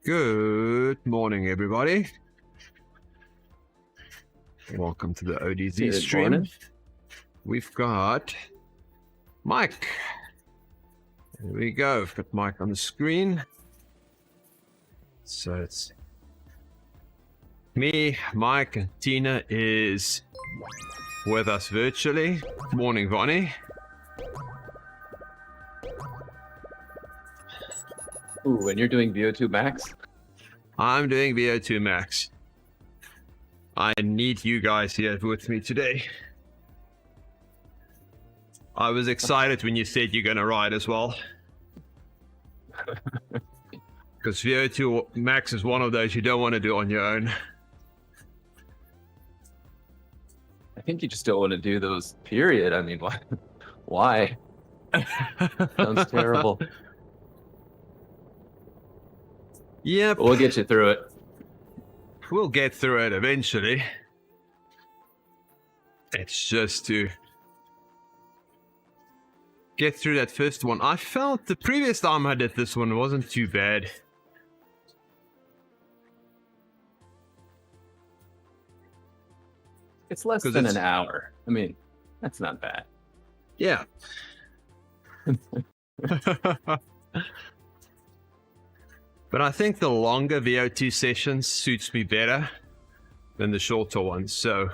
Good morning, everybody. Welcome to the ODZ Good stream. morning. We've got Mike. There we go. We've got Mike on the screen. So it's me, Mike, and Tina is with us virtually. Morning, Vonnie. Ooh, and you're doing VO2 Max? I'm doing VO2 Max. I need you guys here with me today. I was excited when you said you're going to ride as well. Because VO2 Max is one of those you don't want to do on your own. I think you just don't want to do those, period. I mean, why? Sounds terrible. Yep. We'll get you through it. We'll get through it eventually. It's just to get through that first one. I felt the previous time I did this one wasn't too bad. It's less than an hour. I mean, that's not bad. Yeah. But I think the longer VO2 sessions suits me better than the shorter ones. So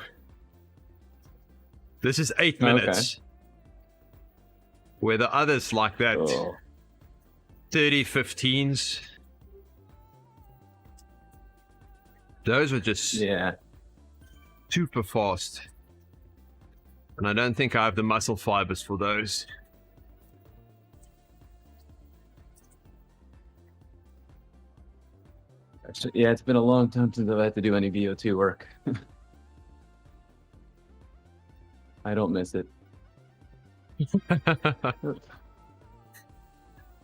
this is 8 minutes. Okay. Where the others like that 30, 15s. Those were just super fast. And I don't think I have the muscle fibers for those. Yeah, it's been a long time since I've had to do any VO2 work. I don't miss it.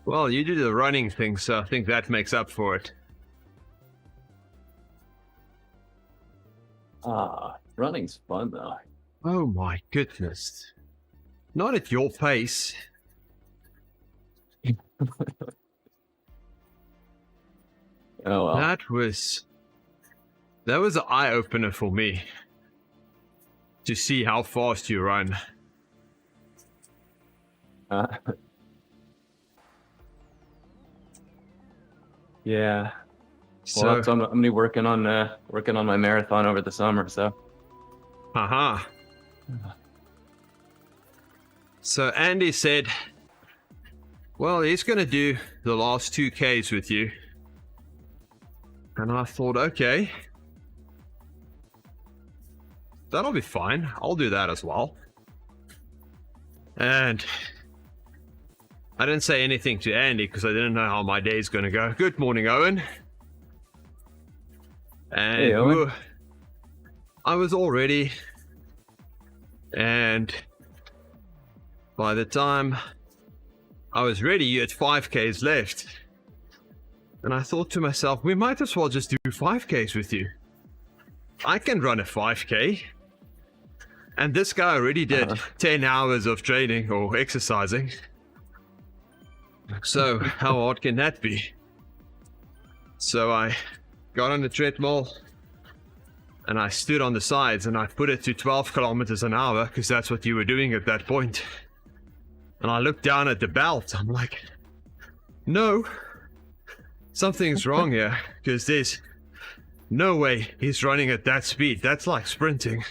Well, you do the running thing, so I think that makes up for it. Running's fun though. Oh my goodness. Not at your pace. Oh well. That was an eye-opener for me. To see how fast you run. Yeah. So, Well, I'm gonna be working on my marathon over the summer, so. haha. So Andy said, well, he's going to do the last 2Ks with you. And I thought, okay, that'll be fine. I'll do that as well. And I didn't say anything to Andy because I didn't know how my day's going to go. Good morning, Owen. And hey, Owen. I was all ready. And by the time I was ready, you had 5Ks left. And I thought to myself, we might as well just do 5Ks with you. I can run a 5K. And this guy already did 10 hours of training or exercising. So how hard can that be? So I got on the treadmill and I stood on the sides and I put it to 12 kilometers an hour because that's what you were doing at that point. And I looked down at the belt. I'm like, no, something's wrong here because there's no way he's running at that speed. That's like sprinting.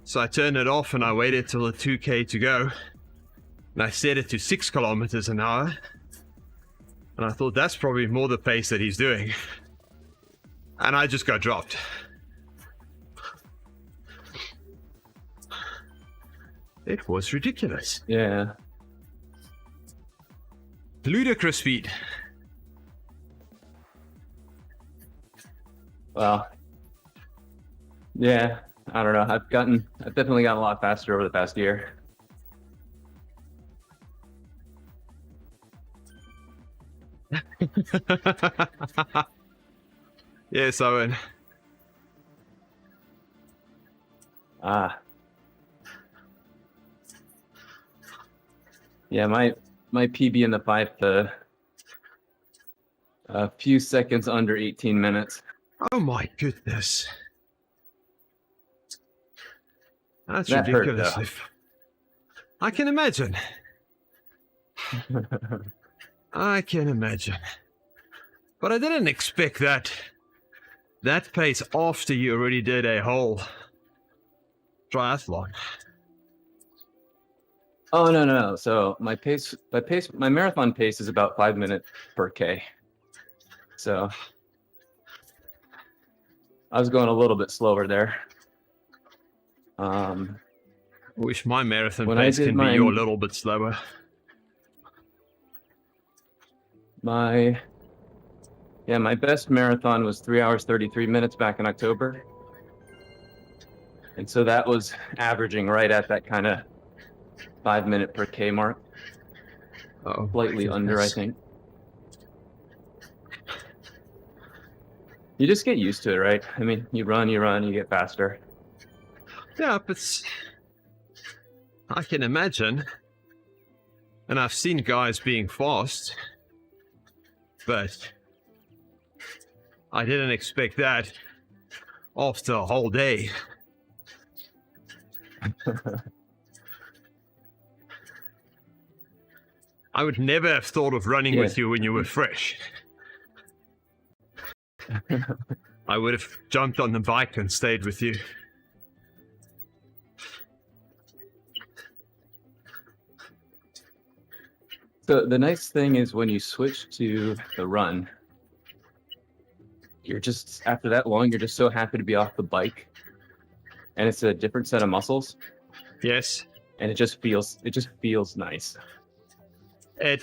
So I turned it off and I waited till the 2K to go. And I set it to 6 kilometers an hour. And I thought that's probably more the pace that he's doing. And I just got dropped. It was ridiculous. Yeah. Ludicrous speed. Well. Yeah. I don't know. I've definitely gotten a lot faster over the past year. Yes, Owen. Yeah, my PB in the 5 to A few seconds under 18 minutes. Oh my goodness. That's That hurt, ridiculous. though. I can imagine. I can imagine. But I didn't expect that pace after you already did a whole triathlon. Oh, no. So my marathon pace is about 5 minutes per K. So I was going a little bit slower there. Wish my marathon When pace I did can be mine- your little bit slower. My best marathon was 3 hours 33 minutes back in October. And so that was averaging right at that kind of 5 minute per K mark. Oh, Slightly under, I think. You just get used to it, right? I mean, you run, you get faster. Yeah, but I can imagine. And I've seen guys being fast. But I didn't expect that after a whole day. I would never have thought of running with you when you were fresh. I would have jumped on the bike and stayed with you. So the nice thing is when you switch to the run, you're just, after that long, you're just so happy to be off the bike. And it's a different set of muscles. Yes. And it just feels nice.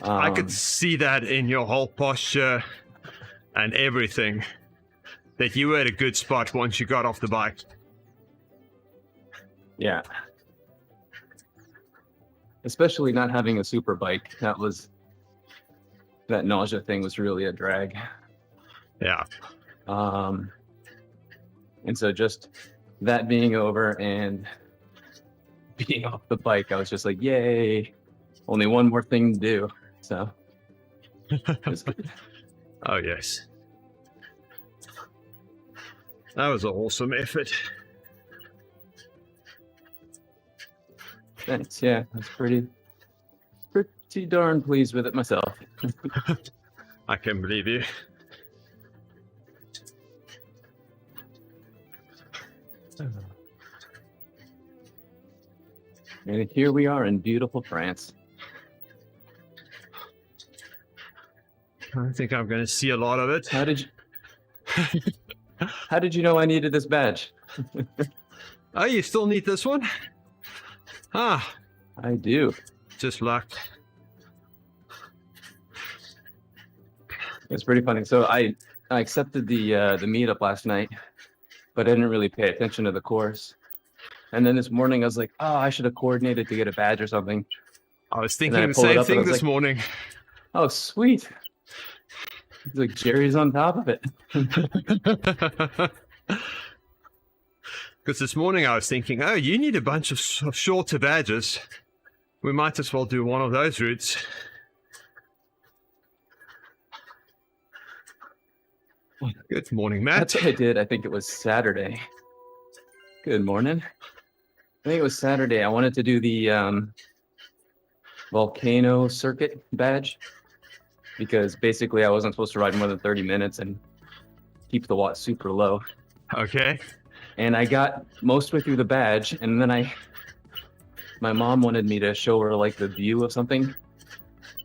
I could see that in your whole posture and everything, that you were at a good spot once you got off the bike. Yeah. Especially not having a super bike. That nausea thing was really a drag. Yeah. And so just that being over and being off the bike, I was just like, yay, only one more thing to do. So it was good. Oh, yes. That was an awesome effort. Thanks. Yeah, I was pretty darn pleased with it myself. I can believe you. And here we are in beautiful France. I think I'm going to see a lot of it. How did you know I needed this badge? Oh, you still need this one? Ah, I do. just luck. It's pretty funny. So I accepted the meetup last night, but I didn't really pay attention to the course. And then this morning I was like, oh, I should have coordinated to get a badge or something. I was And thinking then I the pull it same up and I thing was this like- morning. Oh, sweet. It's like Jerry's on top of it. Because this morning I was thinking, oh, you need a bunch of shorter badges. We might as well do one of those routes. Good morning, Matt. That's what I did. I think it was Saturday. Good morning. I think it was Saturday. I wanted to do the volcano circuit badge because basically I wasn't supposed to ride more than 30 minutes and keep the watt super low. Okay. And I got most way through the badge, and then my mom wanted me to show her like the view of something,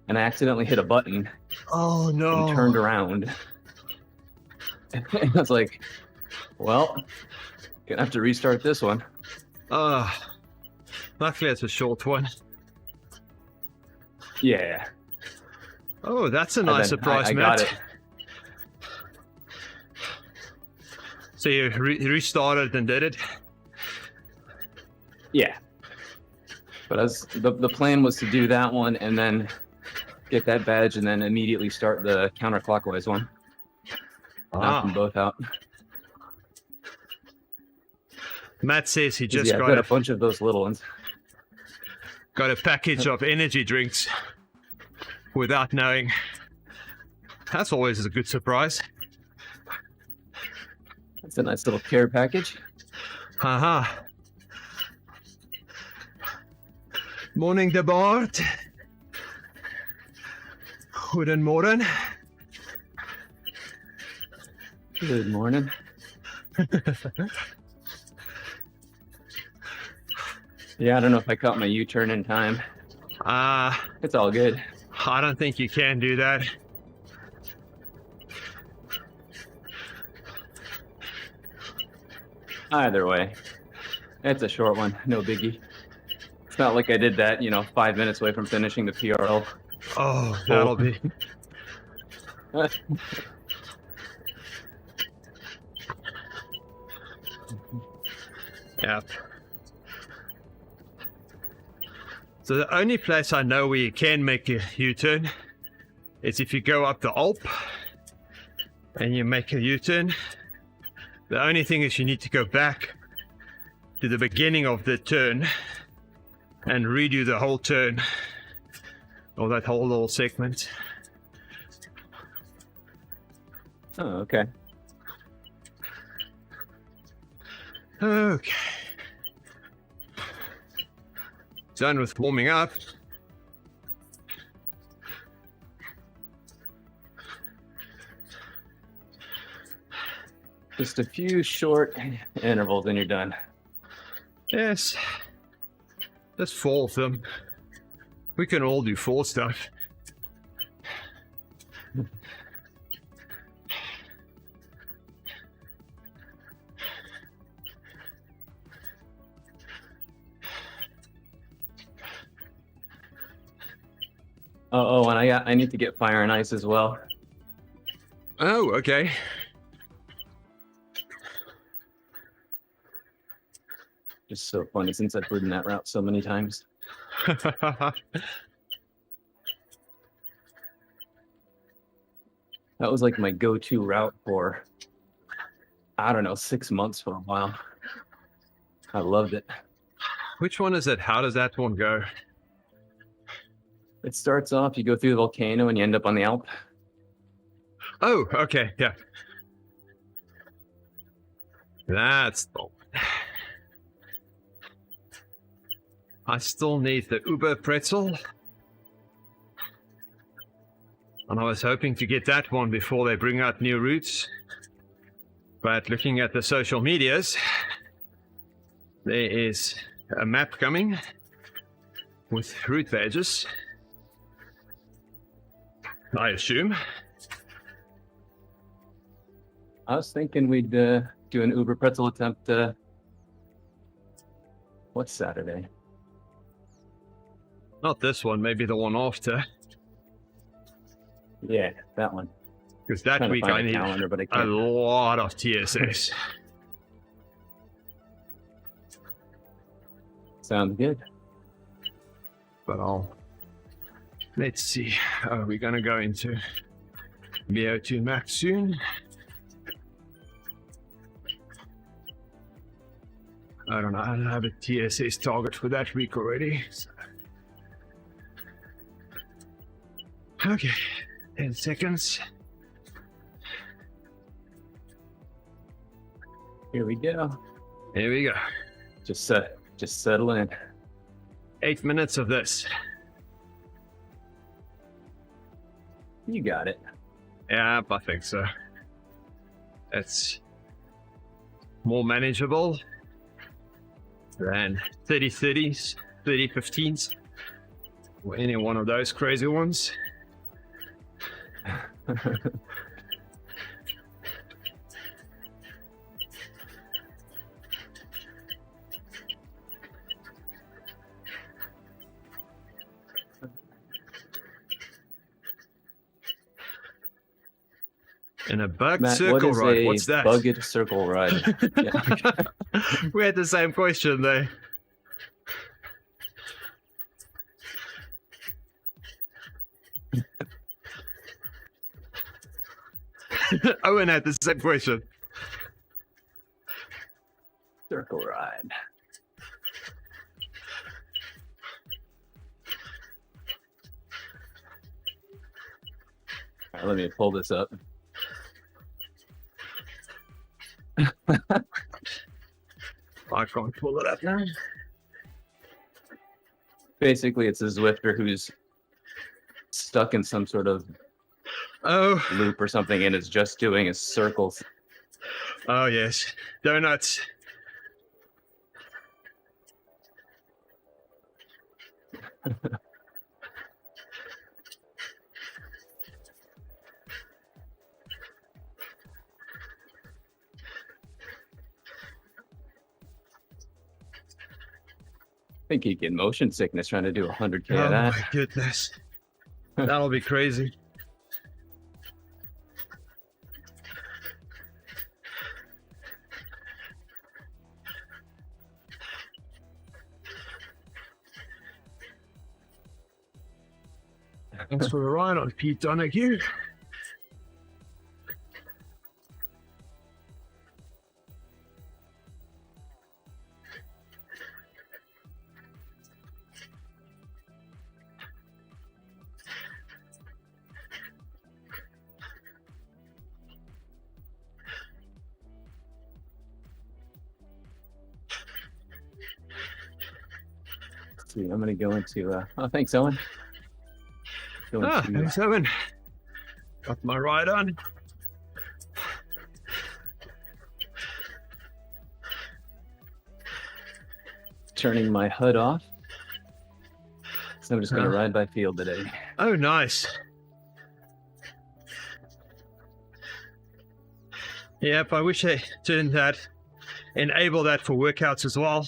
and I accidentally hit a button Oh, no. and turned around. And I was like, well, gonna have to restart this one. Luckily it's a short one. Yeah. Oh, that's a And nice then surprise, I Matt. got it. So you restarted and did it? Yeah. But the plan was to do that one and then get that badge and then immediately start the counterclockwise one. Knock them both out. Matt says he just I've got got a bunch of those little ones. a package of energy drinks without knowing. That's always a good surprise. That's a nice little care package. Haha. Morning, de Bart. Goedemorgen. Good morning. Yeah, I don't know if I caught my U-turn in time. It's all good. I don't think you can do that. Either way, it's a short one, no biggie. It's not like I did that, 5 minutes away from finishing the PRL. Oh, that'll be. Yeah. So the only place I know where you can make a U-turn is if you go up the Alp and you make a U-turn. The only thing is you need to go back to the beginning of the turn and redo the whole turn, or that whole little segment. Oh, okay. Okay. Done with warming up. Just a few short intervals and you're done. Yes. Just 4 of them. We can all do 4 stuff. Oh, and I need to get fire and ice as well. Oh, okay. Just so funny since I've ridden that route so many times. That was like my go-to route for, I don't know, 6 months for a while. I loved it. Which one is it? How does that one go? It starts off, you go through the volcano and you end up on the Alp. Oh, okay, yeah. That's the one. I still need the Uber pretzel. And I was hoping to get that one before they bring out new routes. But looking at the social medias, there is a map coming with route pages, I assume. I was thinking we'd do an Uber pretzel attempt. What's Saturday? Not this one, maybe the one after. Yeah, that one. Because that Trying to week find I a need calendar, but I a can't. lot of TSS. Sounds good. But let's see. Are we gonna go into VO2 Max soon? I don't know. I don't have a TSS target for that week already. So. Okay, 10 seconds. Here we go. Here we go. Just settle in. 8 minutes of this. You got it. Yeah, I think so. It's more manageable than 30-30s, 30-15s, or any one of those crazy ones. In a bugged Matt, circle what is ride. a What's that? bugged circle ride? Yeah. We had the same question there. Owen had the same question. Circle ride. All right, let me pull this up. I can't pull it up now. Basically, it's a Zwifter who's stuck in some sort of Oh, loop or something and is just doing his circles. oh yes, donuts. I think he'd get motion sickness trying to do 100K Oh of that. my goodness, that'll be crazy. Thanks for the ride on Pete Donahue. Let's see, I'm gonna go into oh, thanks, Owen. Go into, Thanks, Evan. Got my ride on. turning my HUD off. So I'm just gonna ride by field today. Oh, nice. Yep, I wish they turned that, enable that for workouts as well.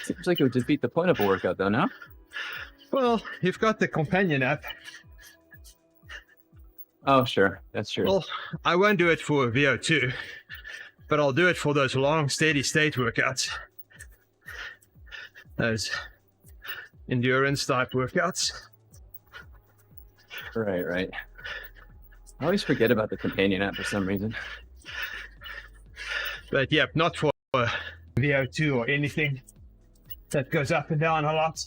Seems like it would defeat the point of a workout though, no? Well, you've got the companion app. Oh, sure. That's true. Well, I won't do it for VO2, but I'll do it for those long, steady state workouts. Those endurance type workouts. Right, right. I always forget about the companion app for some reason. But yep, not for VO2 or anything that goes up and down a lot.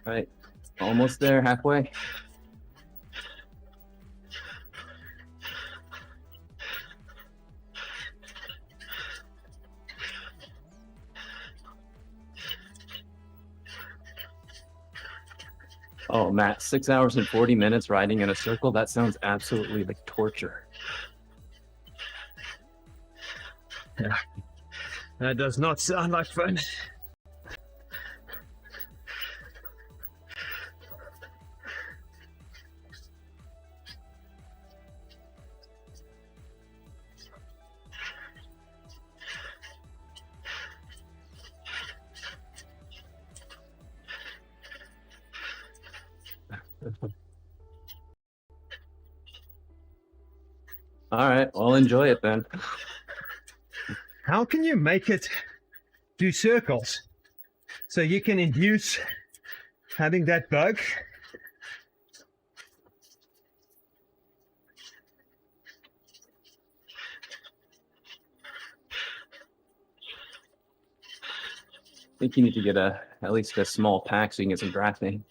Right. Almost there, halfway. Oh, Matt, 6 hours and 40 minutes riding in a circle? That sounds absolutely like torture. Yeah. That does not sound like fun. All right, well, enjoy it then. How can you make it do circles so you can induce having that bug? I think you need to get at least a small pack so you can get some drafting.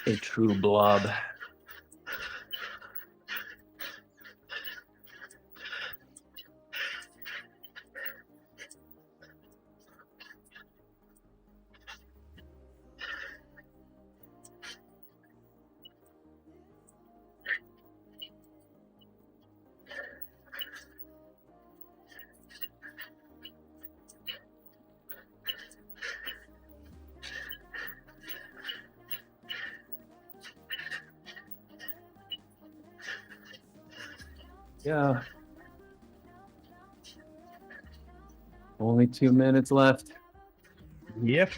A true blob. Yeah. Only 2 minutes left. Yep.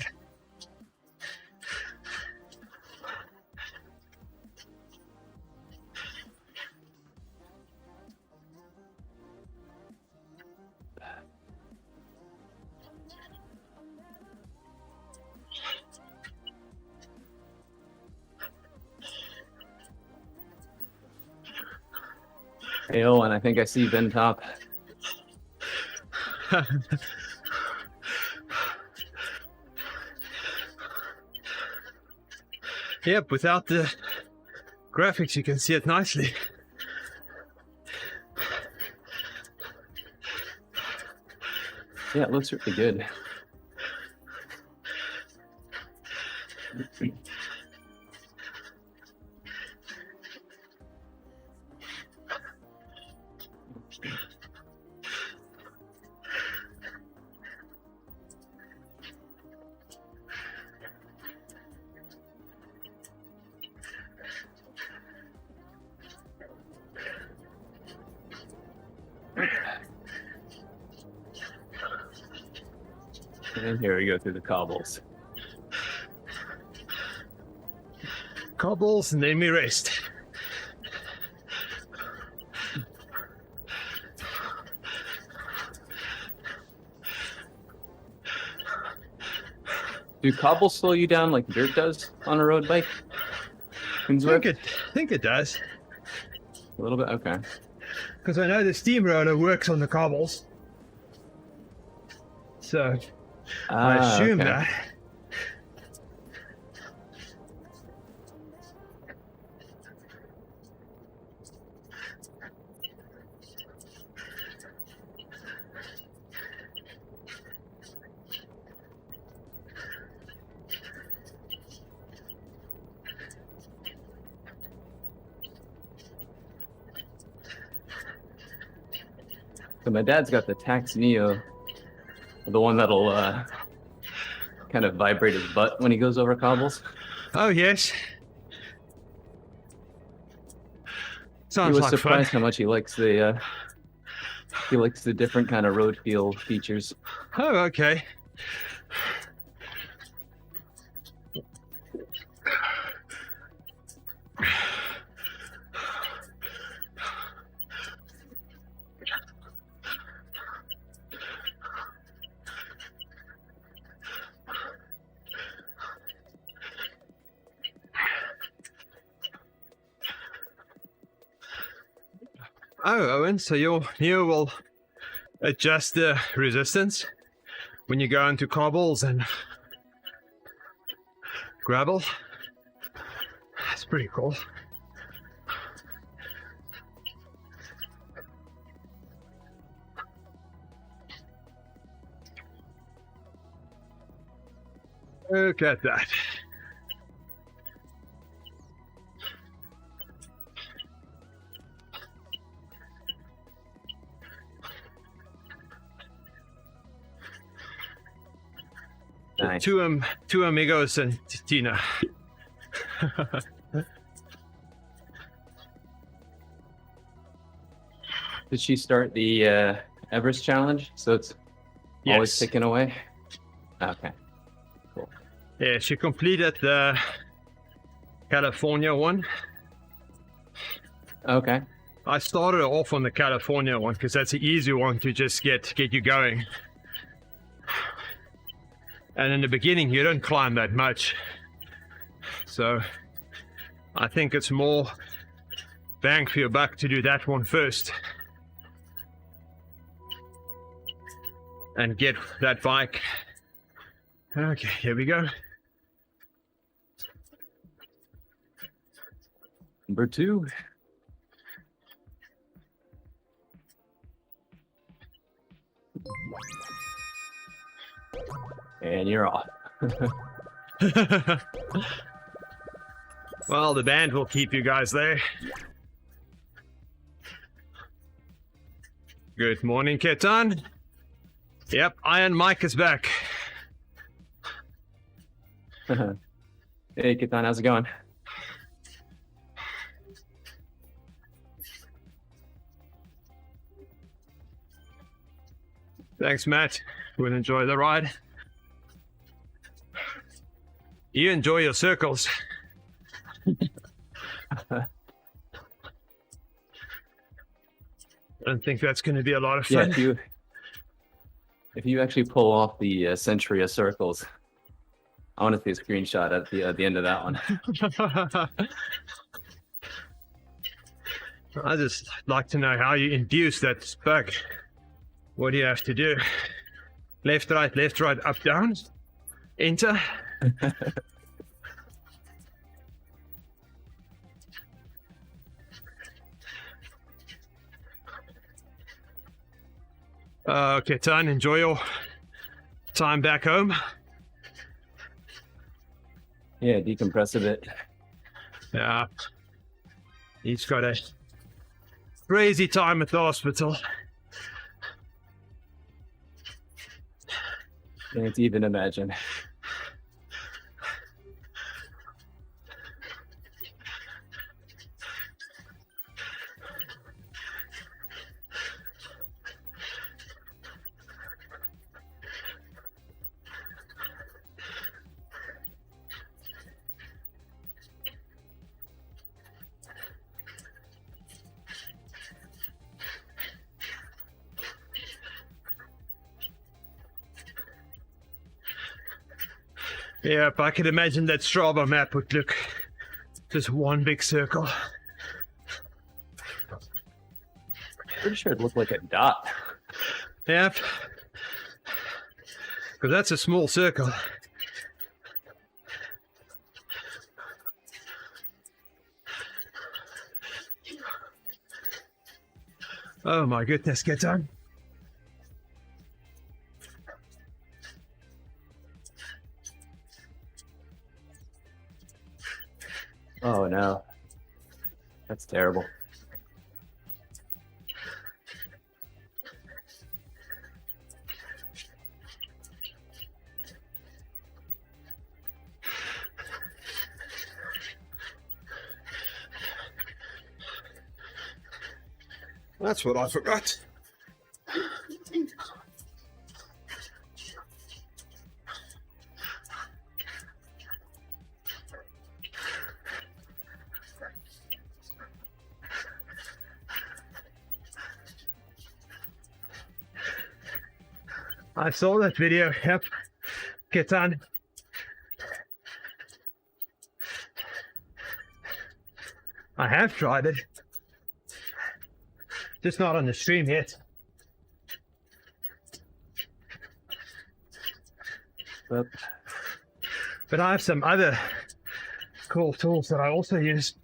Hey, Owen, I think I see Ben Top. Yep, without the graphics, you can see it nicely. Yeah, it looks really good. And here we go through the cobbles. Cobbles, and then we rest. Do cobbles slow you down like dirt does on a road bike? I think it does. A little bit, okay. Because I know the steamroller works on the cobbles. So I assume okay. that. So my dad's got the Tax Neo, the one that'll kind of vibrate his butt when he goes over cobbles. Oh yes. He Sounds was like surprised fun. how much he likes the different kind of road feel features. Oh, okay. Oh, Owen, so you will adjust the resistance when you go into cobbles and gravel. That's pretty cool. Look at that. Nice. Two amigos and Tina. Did she start the Everest challenge? So it's always Yes. ticking away? Okay. Yeah, she completed the California one. Okay. I started off on the California one because that's the easy one to just get you going. And in the beginning, you don't climb that much. So I think it's more bang for your buck to do that one first. And get that bike. Okay, here we go. Number 2. And you're off. Well, the band will keep you guys there. Good morning, Ketan. Yep, Iron Mike is back. Hey, Ketan, how's it going? Thanks, Matt. We'll enjoy the ride. You enjoy your circles. I don't think that's going to be a lot of fun. Yeah, if you actually pull off the century of circles, I want to see a screenshot at the end of that one. I just like to know how you induce that bug. What do you have to do? Left, right, up, down. Enter. Okay, Tan, enjoy your time back home. Yeah, decompress a bit. Yeah. He's got a crazy time at the hospital. Can't even imagine. Yeah, if I could imagine that Strava map would look just one big circle. Pretty sure it looked like a dot. Yep. Because that's a small circle. Oh my goodness, get on. Oh no. That's terrible. That's what I forgot. I saw that video, yep. Get on. I have tried it. Just not on the stream yet. But I have some other cool tools that I also use.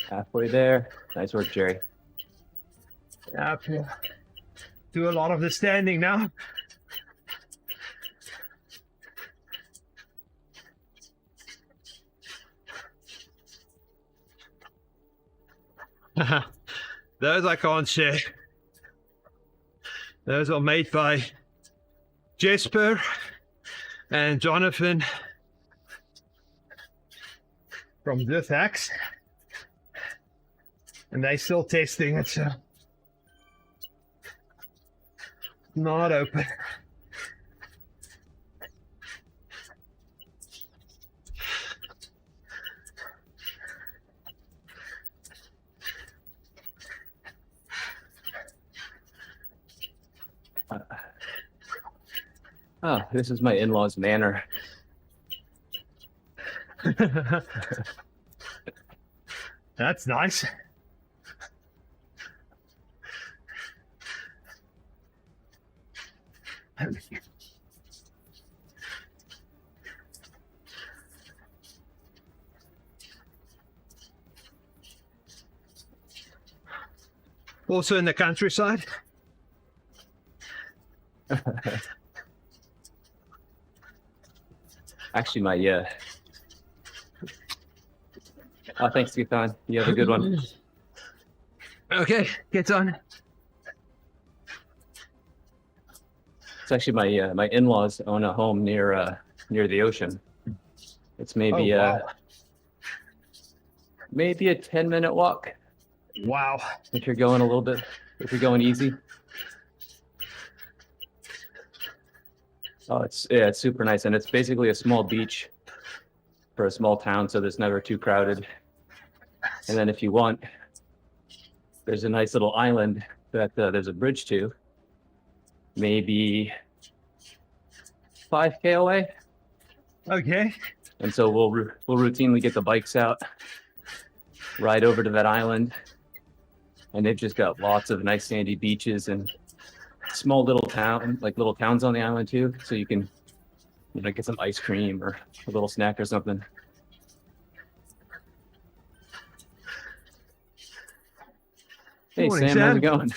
Halfway there. Nice work, Jerry. Yeah, I have to do a lot of the standing now. Those I can't share. Those are made by Jesper and Jonathan from VO2 and they're still testing it, so not open. Oh, this is my in-laws' manor. That's nice. Also in the countryside. Actually, my oh, thanks, Ethan. You have a good one. Okay, get on. It's actually my in-laws own a home near the ocean. It's maybe maybe a 10-minute walk. Wow. If you're going a little bit, if you're going easy. Oh, it's super nice, and it's basically a small beach for a small town, so there's never too crowded. And then if you want, there's a nice little island that there's a bridge to, maybe 5K away. Okay. And so we'll routinely get the bikes out, ride over to that island, and they've just got lots of nice sandy beaches and small little towns on the island too. So you can, get some ice cream or a little snack or something. Hey, Morning, Sam, how's it going?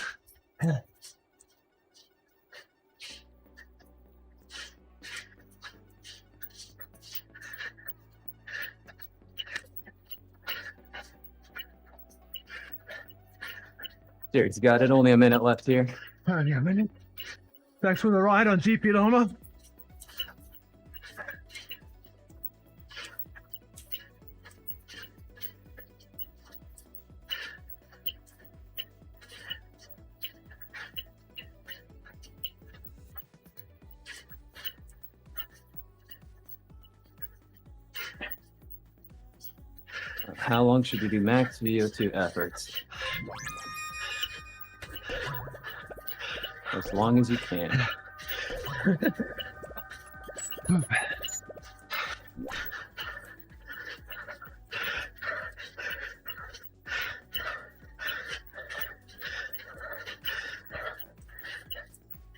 Derek's got it. Only a minute left here. Only a minute. Thanks for the ride on GP Lama. How long should we do max VO2 efforts? As long as you can.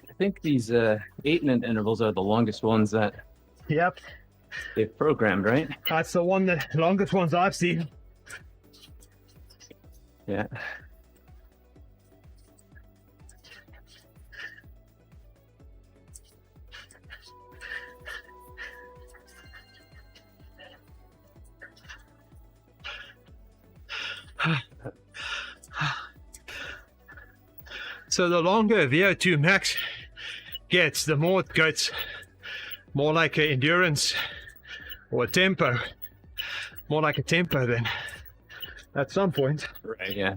I think these 8-minute intervals are the longest ones that Yep. they've programmed, right? That's the longest ones I've seen. Yeah. So the longer VO2 max gets, the more it gets more like an endurance or a tempo. More like a tempo then. At some point. Right, yeah.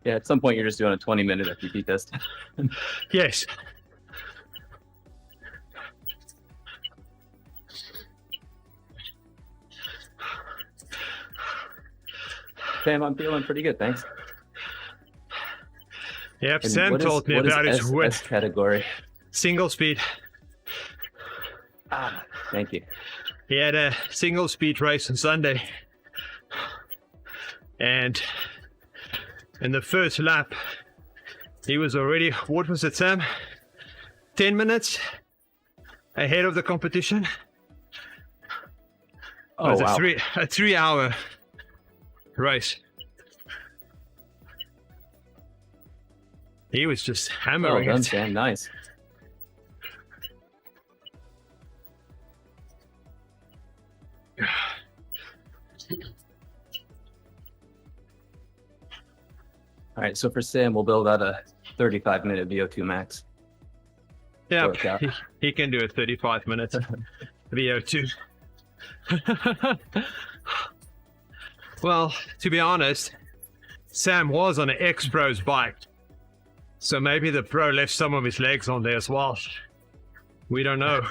Yeah, at some point you're just doing a 20-minute FTP test. Yes. Sam, I'm feeling pretty good, thanks. Yep, And Sam told me about his S category. single speed. Ah, thank you. He had a single speed race on Sunday. And in the first lap, he was already, what was it, Sam? 10 minutes ahead of the competition. Oh, It was wow. a 3-hour race. He was just Well hammering done, it. Sam. Nice. All right, so for Sam, we'll build out a 35-minute VO2 max. Yeah, workout. he can do a 35 minutes VO2. Well, to be honest, Sam was on an ex-pro's bike. So maybe the pro left some of his legs on there as well. We don't know.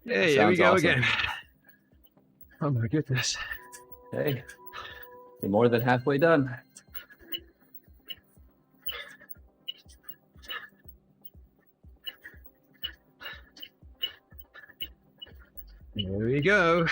Yeah, here we Sounds go awesome. again. Oh my goodness. Hey, you're more than halfway done. Here we go.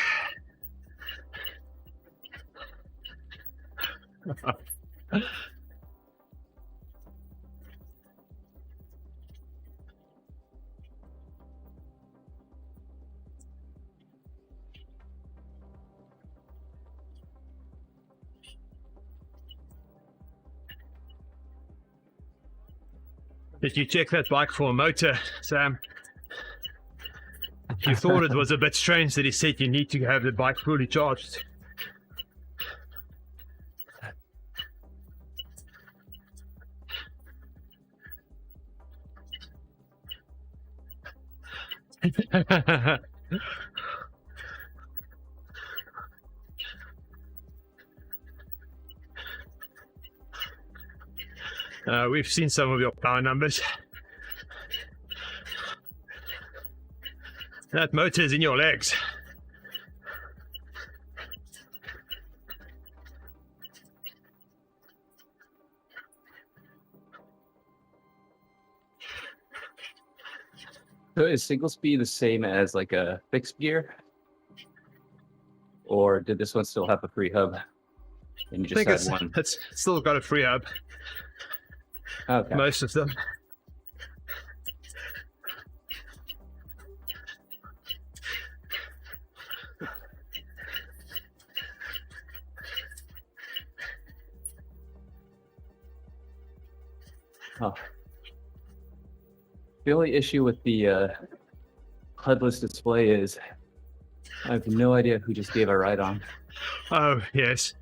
Did you check that bike for a motor, Sam? You thought it was a bit strange that he said you need to have the bike fully charged. We've seen some of your power numbers. That motor's in your legs. So is single speed the same as like a fixed gear? Or did this one still have a free hub? And you I just think had one? it's still got a free hub, Okay. most of them. Oh. The only issue with the HUD-less display is I have no idea who just gave a ride on. Oh, yes.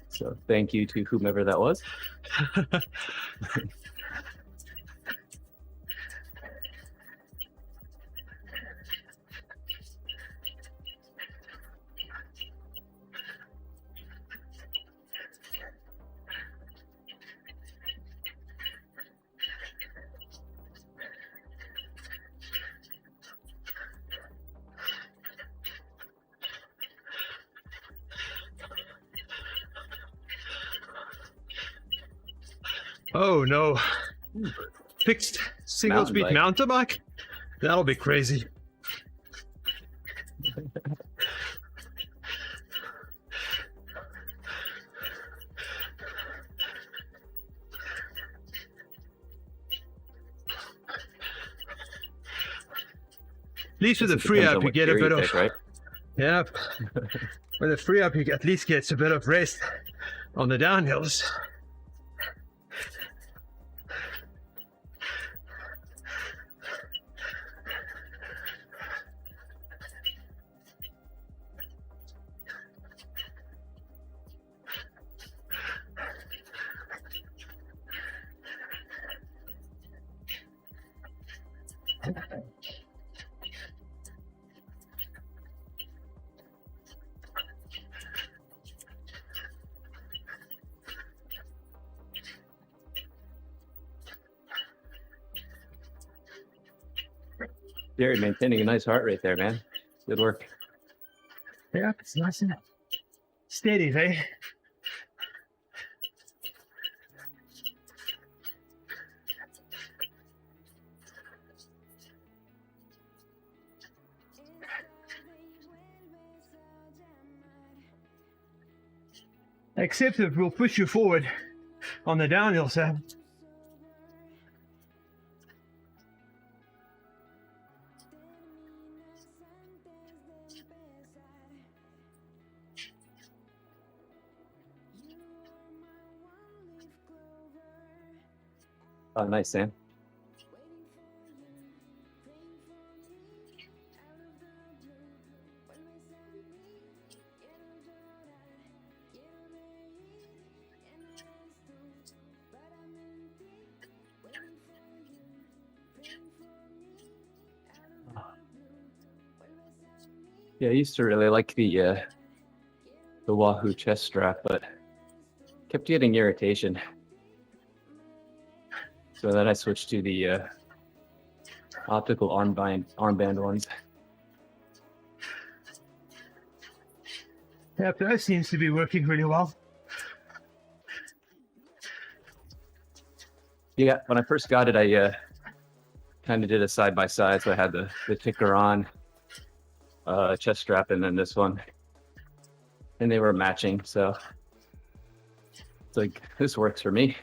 So thank you to whomever that was. Oh no. Fixed single speed mountain bike? That'll be crazy. At least with the free up, you get a bit of, right? Yeah. With the free up, you at least get a bit of rest on the downhills. Jerry, maintaining a nice heart rate there, man. Good work. Yeah, it's nice and steady, eh? Except it will push you forward on the downhill, Sam. Oh, nice, Sam. Yeah, I used to really like the Wahoo chest strap, but kept getting irritation. So then I switched to the optical armband ones. Yeah, that seems to be working really well. Yeah, when I first got it, I kind of did a side by side. So I had the ticker on, chest strap, and then this one, and they were matching. So it's like, this works for me.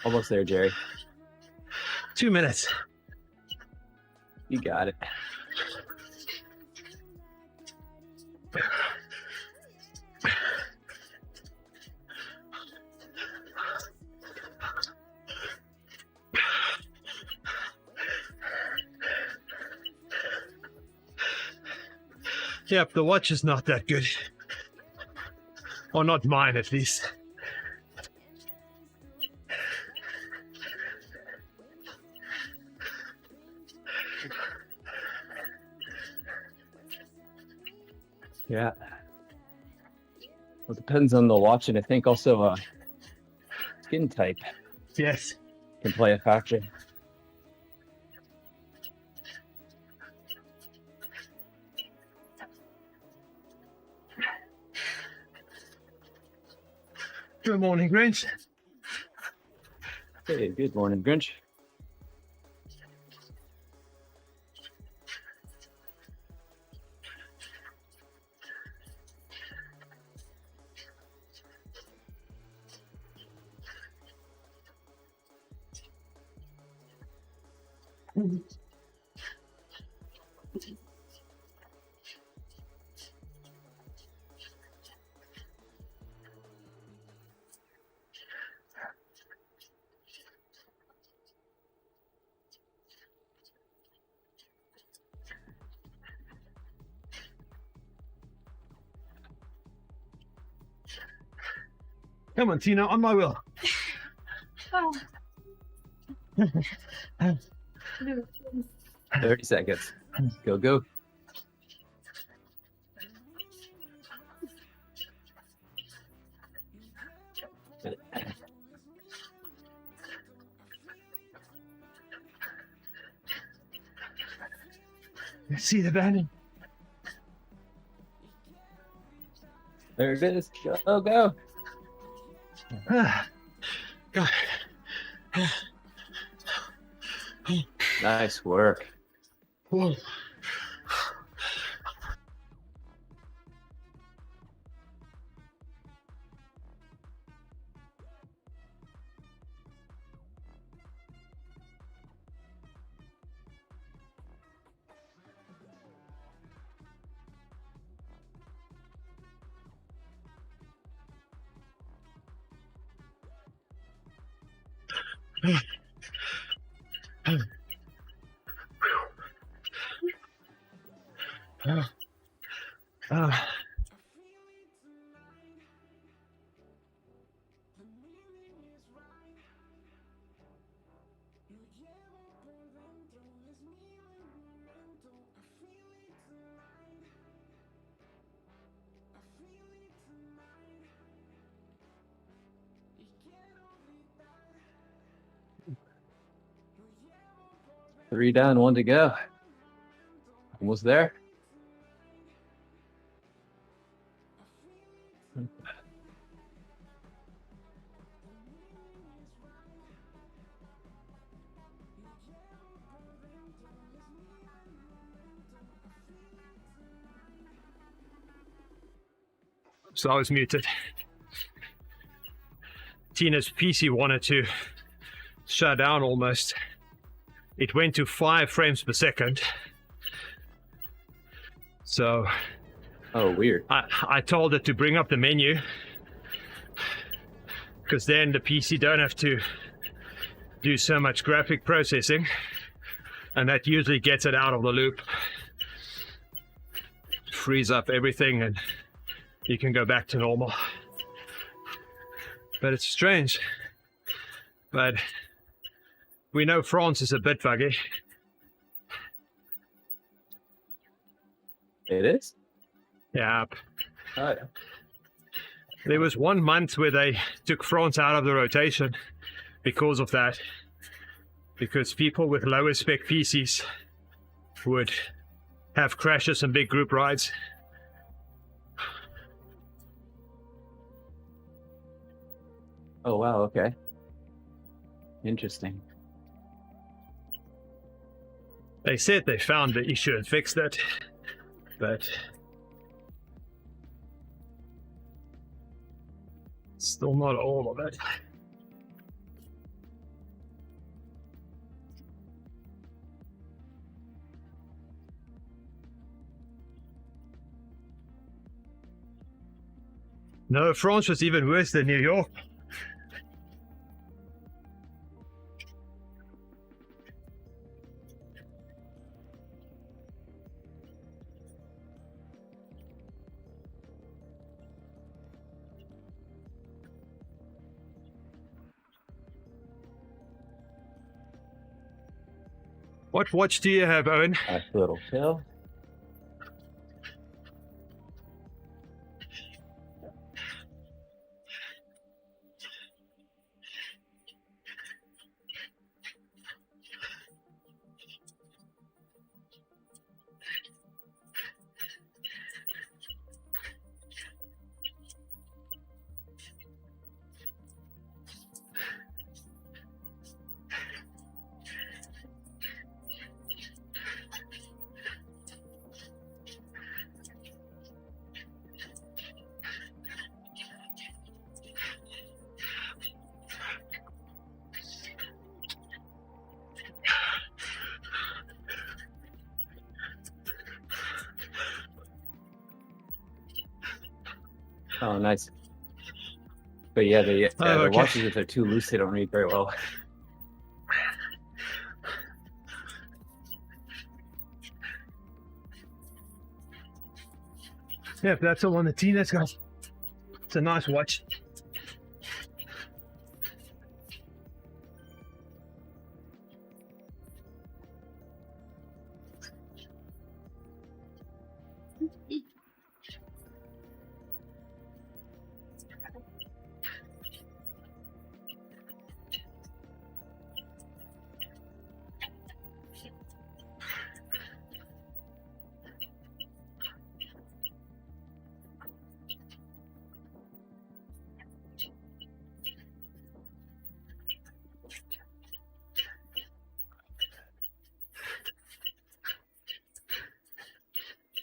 Almost there, Jerry. 2 minutes. You got it. Yep, the watch is not that good. Or not mine, at least. Yeah. Well, it depends on the watch, and I think also skin type Yes. can play a factor. Good morning, Grinch. Hey, good morning, Grinch. Come on, Tina, on my wheel. Oh. 30 seconds. Go, go. See the banner? There it is. Go, go. God. Nice work. Whoa. Three down, one to go. Almost there. So I was muted. Tina's PC wanted to shut down almost. It went to 5 frames per second. So Oh, weird. I told it to bring up the menu, because then the PC don't have to do so much graphic processing, and that usually gets it out of the loop, frees up everything, and you can go back to normal. But it's strange. But we know France is a bit buggy. It is? Yeah. Oh, yeah. There was 1 month where they took France out of the rotation because of that. Because people with lower spec PCs would have crashes and big group rides. Oh, wow. Okay. Interesting. They said they found the issue and fixed it, but still not all of it. No, France was even worse than New York. What watch do you have, Owen? Nice little pill. Oh, nice. But yeah, the okay. watches, if they're too loose, they don't read very well. Yeah, if that's all on the T, let's go. It's a nice watch.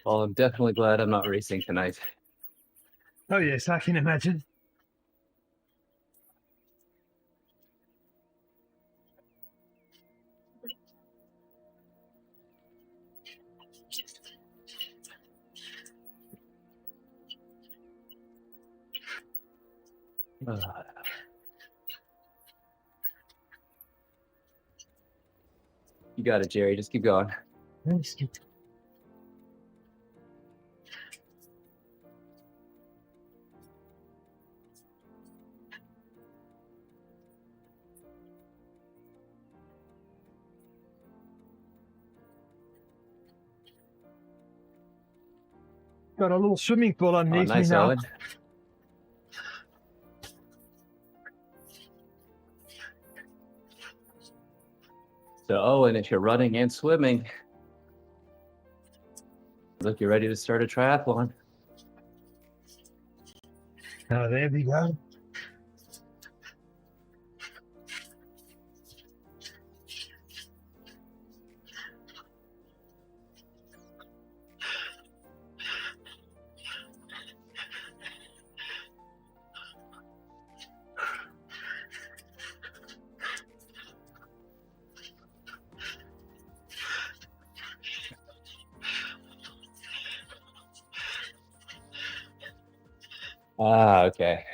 Well, I'm definitely glad I'm not racing tonight. Oh yes, I can imagine. You got it, Jerry. Just keep going. Got a little swimming pool Oh, underneath nice, me now. Owen. So, Owen, if you're running and swimming, look, you're ready to start a triathlon. Oh, there we go. Ah, okay.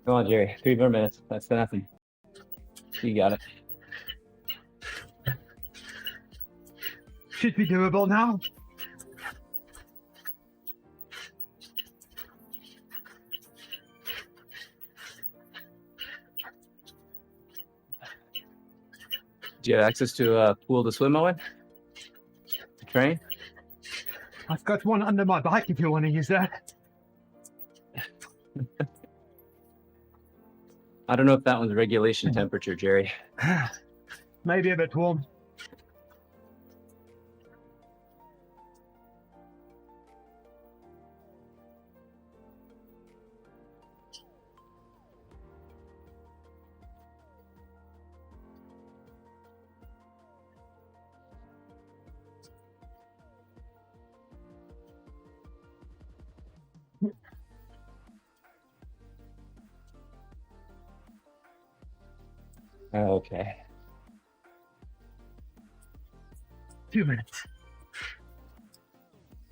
Come on, Jerry. 3 more minutes. That's nothing. You got it. Should be doable now. Do you have access to a pool to swim, Owen? To train? I've got one under my bike if you want to use that. I don't know if that one's regulation temperature, Jerry. Maybe a bit warm. Okay. 2 minutes.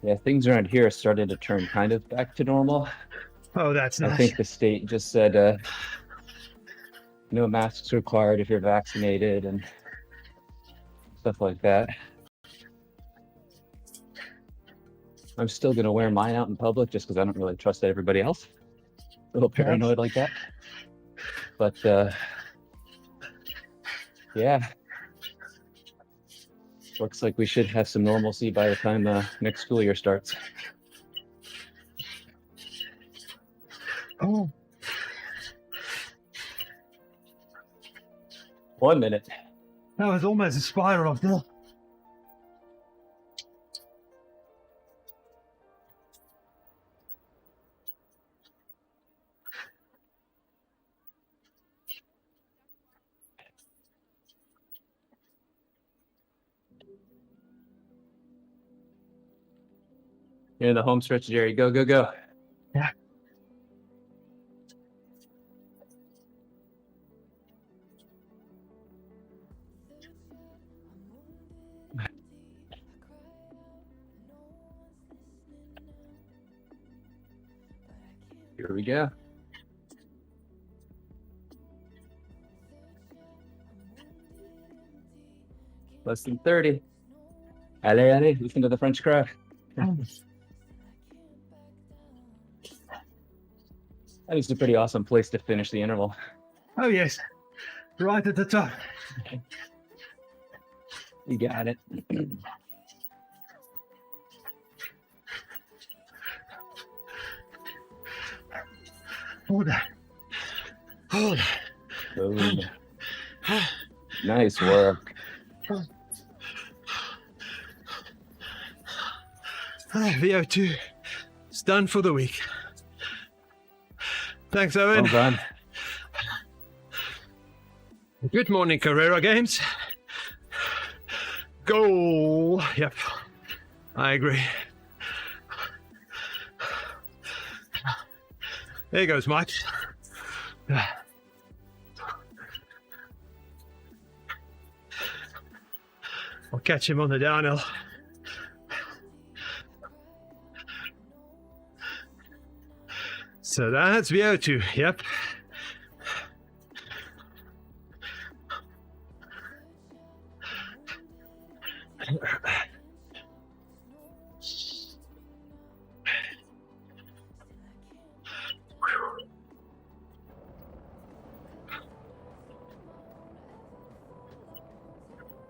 Yeah, things around here are starting to turn kind of back to normal. Oh, that's nice. I think the state just said no masks required if you're vaccinated and stuff like that. I'm still gonna wear mine out in public just because I don't really trust everybody else. A little paranoid like that. But yeah, looks like we should have some normalcy by the time the next school year starts. Oh, 1 minute. that was almost a spiral of death. You're in the home stretch, Jerry. Go, go, go. Yeah. Here we go. Less than 30. Allez, allez, listen to the French crowd. That is a pretty awesome place to finish the interval. Oh yes, right at the top. You got it. Hold on. Hold on. Boom. Nice work. VO2. It's done for the week. Thanks, Owen. Well done. Good morning, Carrera Games. Goal. Yep, I agree. There goes Mike. I'll catch him on the downhill. So that's VO2, yep.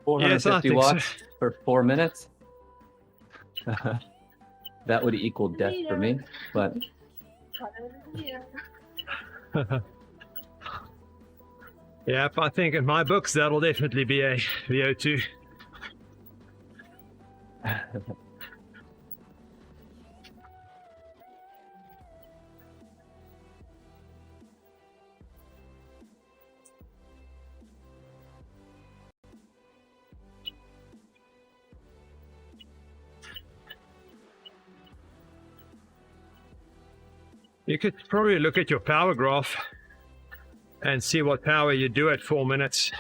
Yes, I 450 think watts so. for 4 minutes. That would equal death for me, but Yep, I think in my books that'll definitely be a VO2. You could probably look at your power graph and see what power you do at 4 minutes.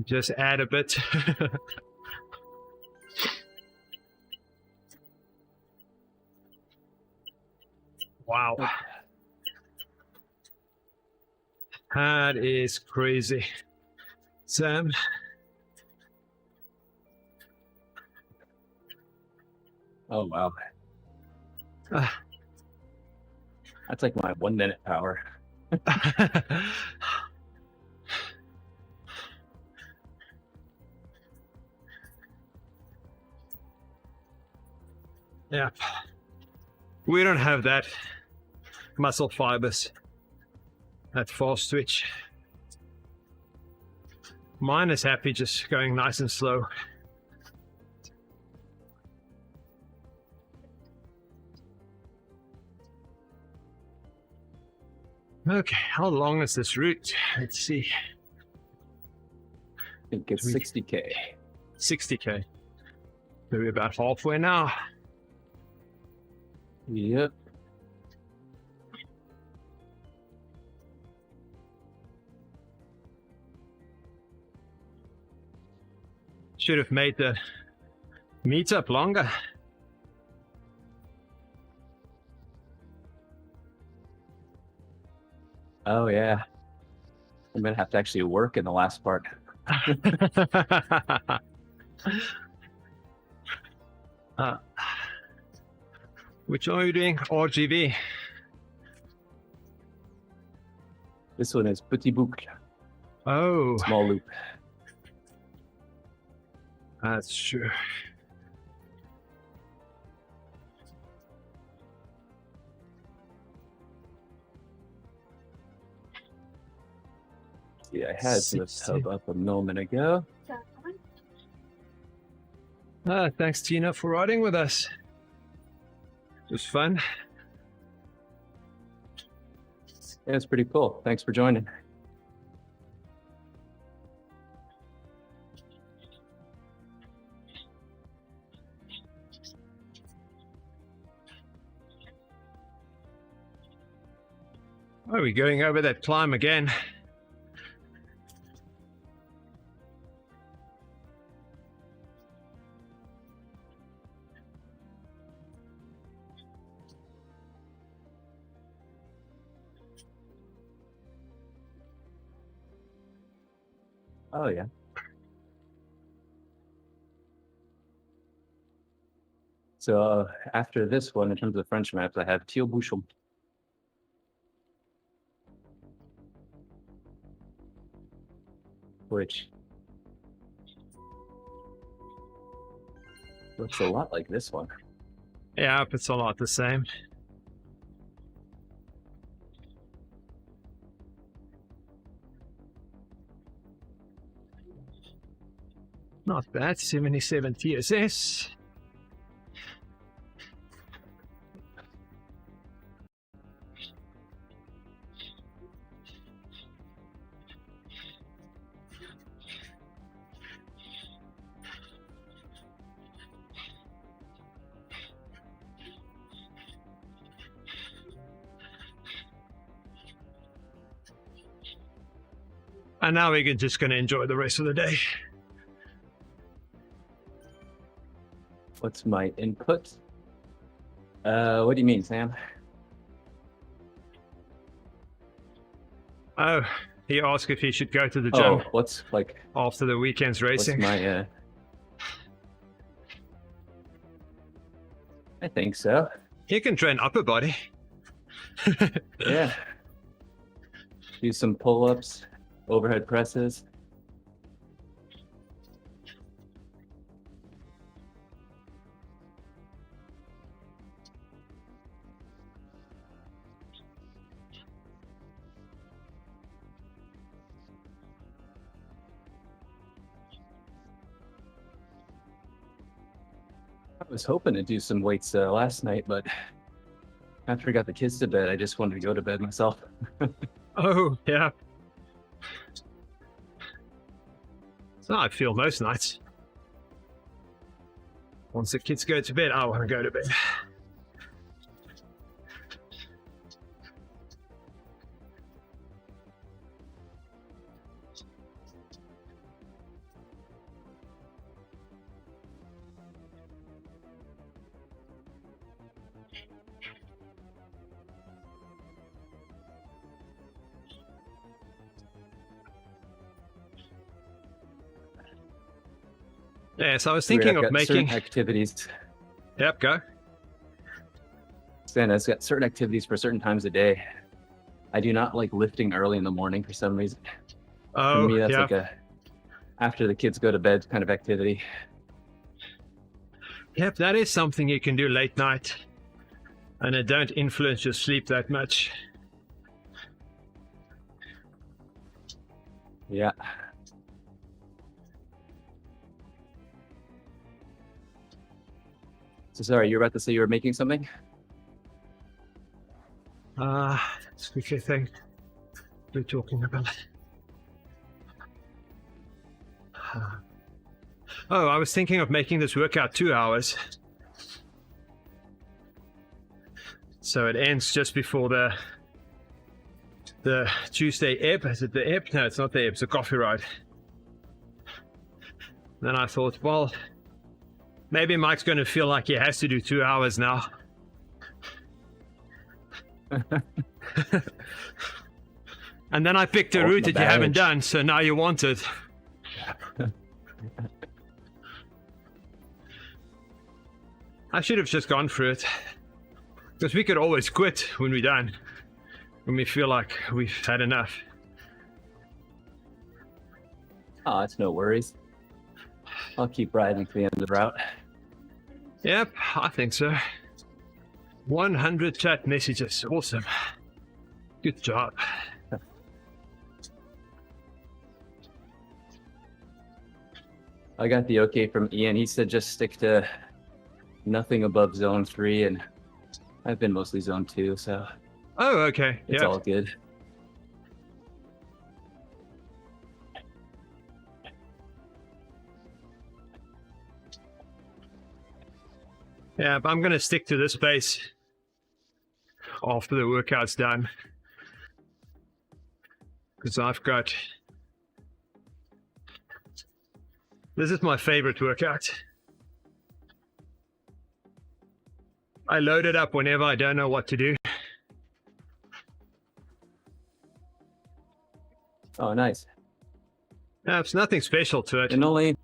Just add a bit. Wow. That is crazy. Sam? oh wow. Ah. That's like my 1 minute power. Yeah. We don't have that muscle fibers, that fast twitch. Mine is happy just going nice and slow. Okay, how long is this route? Let's see. I think it's 60K. 60K. So we're about halfway now. Yep. Should have made the meetup longer. Oh yeah. I'm gonna have to actually work in the last part. Which one are you doing? RGB. This one is Petit Boucle, Oh, small loop. that's true. Yeah, I had the tub up a moment ago. Thanks, Tina, for riding with us. It was fun. Yeah, it's pretty cool. Thanks for joining. Are we going over that climb again? Oh yeah. So after this one, in terms of French maps, I have TeamODZ. Which looks a lot like this one. Yeah, it's a lot the same. Not bad, 77 TSS. And now we're just going to enjoy the rest of the day. What's my input? What do you mean, Sam? Oh, he asked if he should go to the gym Oh, what's like after the weekend's what's racing. my I think so. He can train upper body. Yeah. Do some pull-ups, overhead presses. I was hoping to do some weights last night, but after I got the kids to bed, I just wanted to go to bed myself. Oh, yeah. So I feel most nights. Once the kids go to bed, I want to go to bed. Yes, I was thinking of making activities. Yep, go. Santa's got certain activities for certain times of day. I do not like lifting early in the morning for some reason. Oh, For me, that's yeah. like a after the kids go to bed kind of activity. Yep, that is something you can do late night. And it don't influence your sleep that much. Yeah. So sorry, you're about to say you were making something? Let's quickly think. We're talking about. Oh, I was thinking of making this workout 2 hours. So it ends just before the Tuesday ebb. Is it the ebb? No, it's not the ebb, it's a coffee ride. Then I thought, well, maybe Mike's going to feel like he has to do 2 hours now. And then I picked a Oh, route my that you haven't badge. done, so now you want it. I should have just gone for it. Because we could always quit when we're done. When we feel like we've had enough. Oh, it's no worries. I'll keep riding to the end of the route. Yep, I think so. 100 chat messages. Awesome. Good job. I got the okay from Ian. He said just stick to nothing above zone 3, and I've been mostly zone 2, so Oh, okay. it's Yeah. all good. Yeah, but I'm going to stick to this pace after the workout's done. Because I've got... This is my favorite workout. I load it up whenever I don't know what to do. Oh, nice. Yeah, it's nothing special to it. And only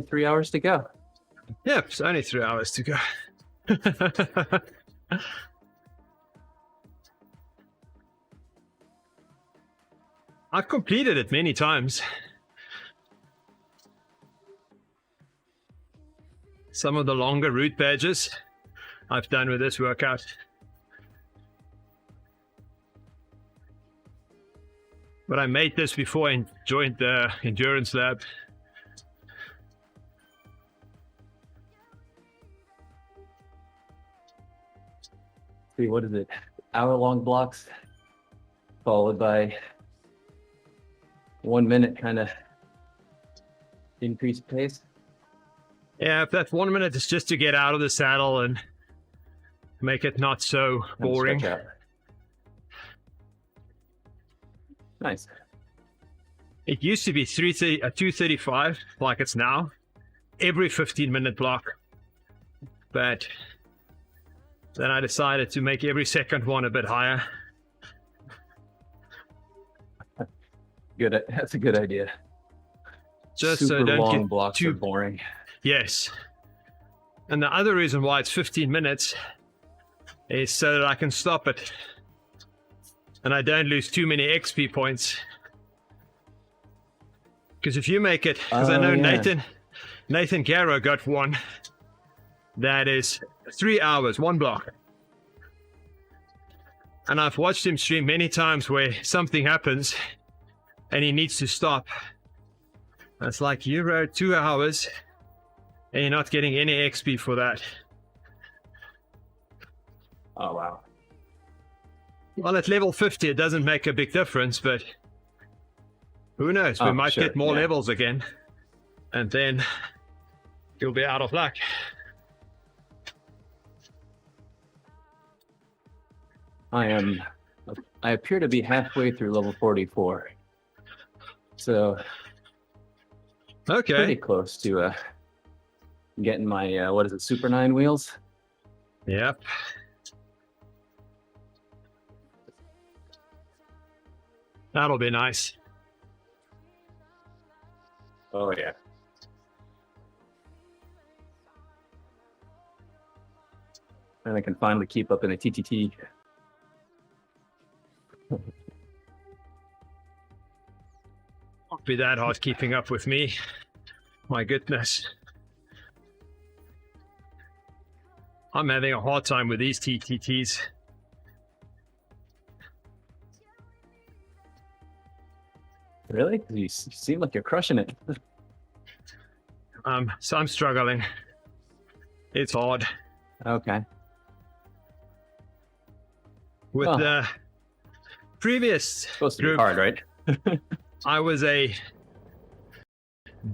3 hours to go. Yeah, it's only 3 hours to go. I've completed it many times. Some of the longer route badges I've done with this workout. But I made this before I joined the endurance lab. See, what is it? Hour-long blocks, followed by 1 minute kind of increased pace. Yeah, if that 1 minute is just to get out of the saddle and make it not so and boring. stretch out. Nice. It used to be 235, like it's now, every 15-minute block. But then I decided to make every second one a bit higher. Good. That's a good idea. Just Super so don't long get blocks too are boring. Yes. And the other reason why it's 15 minutes is so that I can stop it. And I don't lose too many XP points. Because if you make it, because I Oh, know yeah. Nathan Garrow got one that is 3 hours, one block. And I've watched him stream many times where something happens and he needs to stop. And it's like, you rode 2 hours and you're not getting any XP for that. Oh, wow. Well, at level 50, it doesn't make a big difference, but who knows? We Oh, might sure, get more yeah. levels again, and then you'll be out of luck. I appear to be halfway through level 44. So Okay. pretty close to getting my, what is it, Super 9 wheels? Yep. That'll be nice. Oh, yeah. And I can finally keep up in a TTT. Won't be that hard keeping up with me. My goodness. I'm having a hard time with these TTTs. Really? 'Cause you seem like you're crushing it. So I'm struggling. It's hard. Okay. With Well, the previous Supposed to be group, hard, right? I was a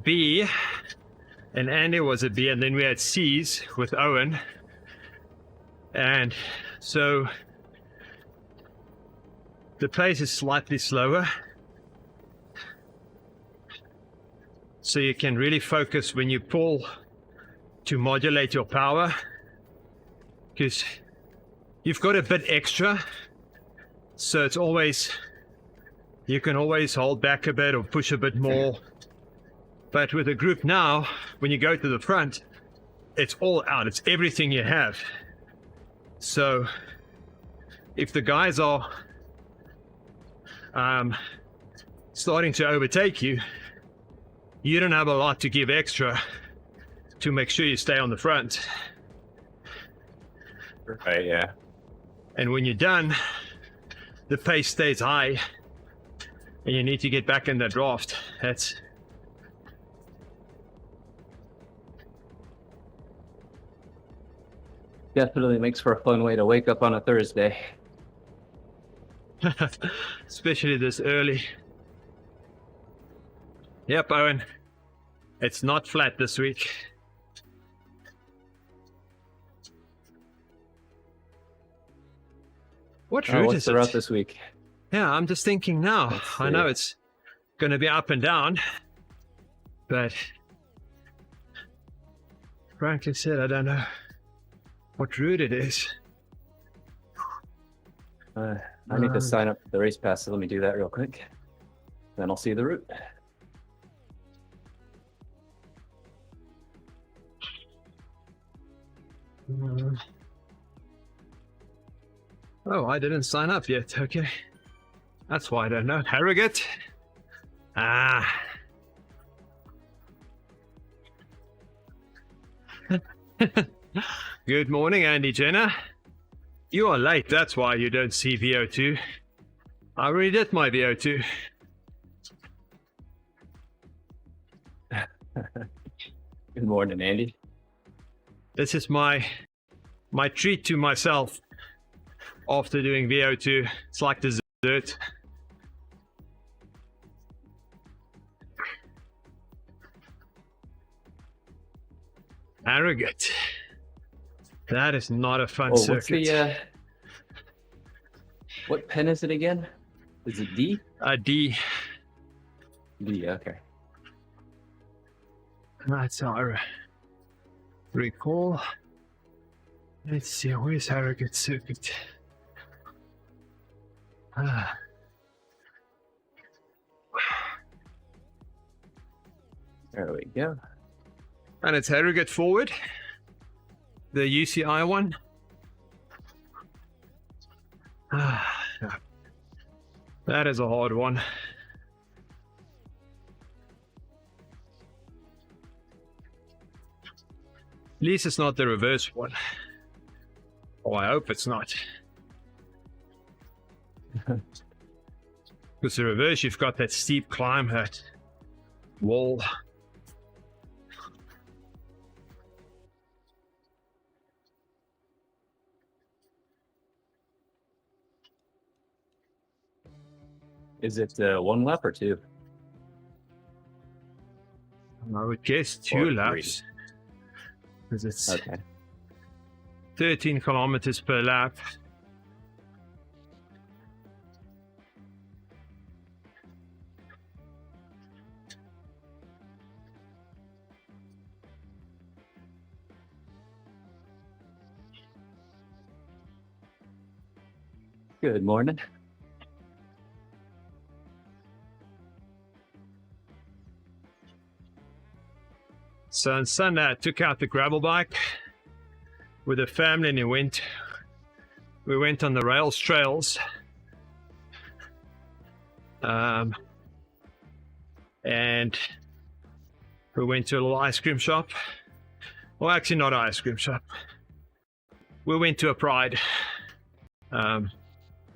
B, and Andy was a B, and then we had C's with Owen. And so the pace is slightly slower. So you can really focus when you pull to modulate your power, because you've got a bit extra. So it's always you can always hold back a bit or push a bit more. But with a group now, when you go to the front, it's all out. It's everything you have. So if the guys are starting to overtake you, you don't have a lot to give extra to make sure you stay on the front. Right, yeah. And when you're done, the pace stays high and you need to get back in the draft. That's Definitely makes for a fun way to wake up on a Thursday. especially this early. Yep, Owen. It's not flat this week. What route What's is the it? route this week? Yeah, I'm just thinking now. Let's I know see. it's going to be up and down, but frankly said, I don't know what route it is. I need to sign up for the race pass, so let me do that real quick. Then I'll see the route. Oh, I didn't sign up yet. Okay. That's why I don't know. Harrogate? Ah. Good morning, Andy Jenner. You are late. That's why you don't see VO2. I already did my VO2. Good morning, Andy. This is my treat to myself after doing VO2. It's like dessert. Arrogant. That is not a fun What's circuit. the what pen is it again? Is it D? A D. D, okay. That's our recall. Let's see, where's Arrogant circuit? Ah. There we go. And it's Harrogate forward, the UCI one. Ah, yeah. That is a hard one. At least it's not the reverse one. Oh, I hope it's not. Because the reverse, you've got that steep climb, that wall. Is it one lap or two? I would guess Or 2 three. laps. Because it's Okay. 13 kilometers per lap. Good morning. So on Sunday, I took out the gravel bike with the family and we went on the rails trails. And we went to a little ice cream shop. Well, actually not an ice cream shop. We went to a Pride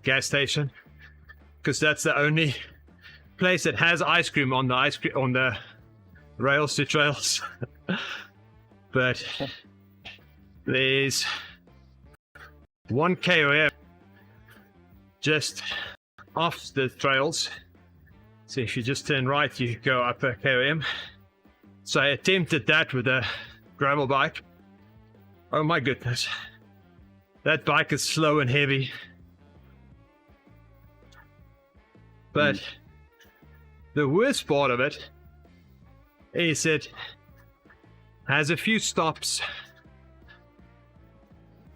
gas station because that's the only place that has ice cream on the rails to trails. But there's one KOM just off the trails. So if you just turn right, you go up a KOM. So I attempted that with a gravel bike. Oh my goodness. That bike is slow and heavy. But the worst part of it is it has a few stops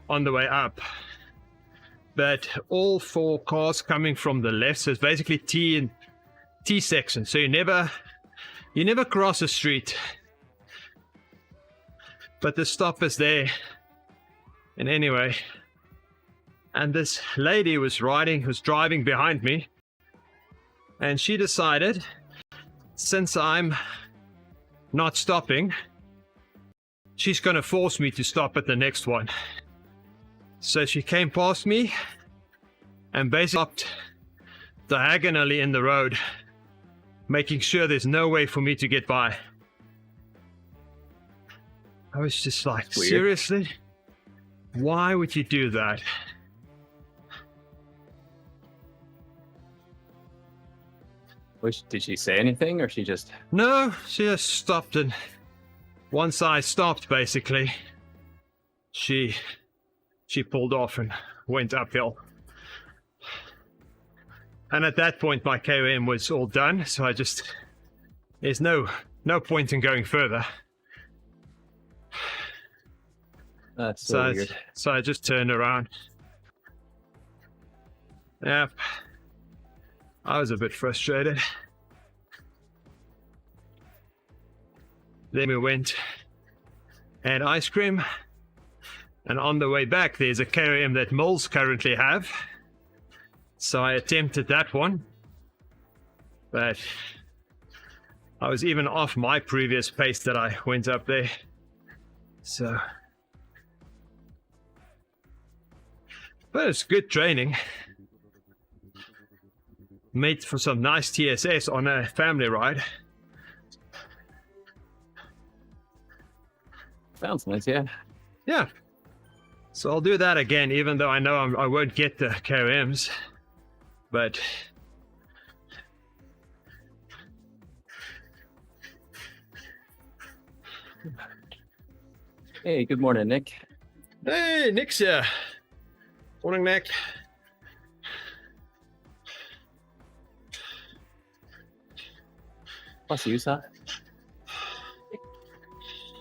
on the way up, but all 4 cars coming from the left, so it's basically T and T section, so you never cross a street, but the stop is there. And anyway, and this lady was driving behind me, and she decided, since I'm not stopping, she's gonna force me to stop at the next one. So she came past me and basically stopped diagonally in the road, making sure there's no way for me to get by. I was just like, seriously? Why would you do that? Did she say anything, or she just... No, she just stopped, and once I stopped, basically, she pulled off and went uphill. And at that point, my KOM was all done, so there's no point in going further. That's so weird. So I just turned around. Yep. I was a bit frustrated. Then we went and ice cream. And on the way back, there's a KOM that moles currently have. So I attempted that one. But I was even off my previous pace that I went up there. So... but it's good training. Made for some nice TSS on a family ride. Sounds nice, yeah. Yeah. So I'll do that again, even though I know I won't get the KOMs. But... hey, good morning, Nick. hey, Nick's here. Morning, Nick. Posso usar?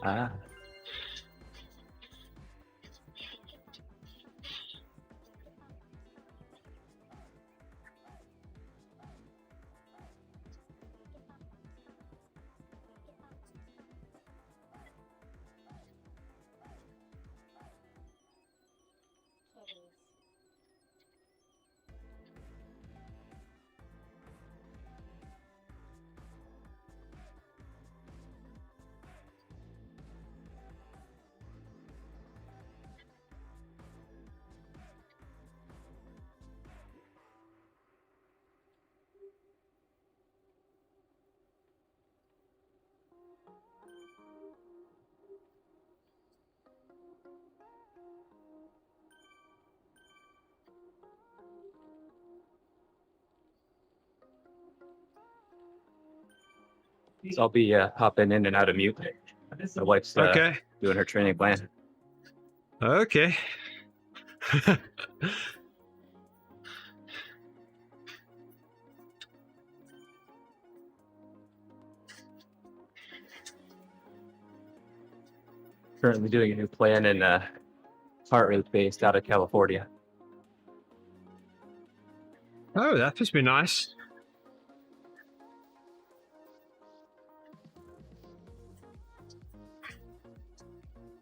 Ah. So I'll be popping in and out of mute. My wife's Okay. doing her training plan. Okay. Currently doing a new plan in heart rate based out of California. Oh, that must be nice.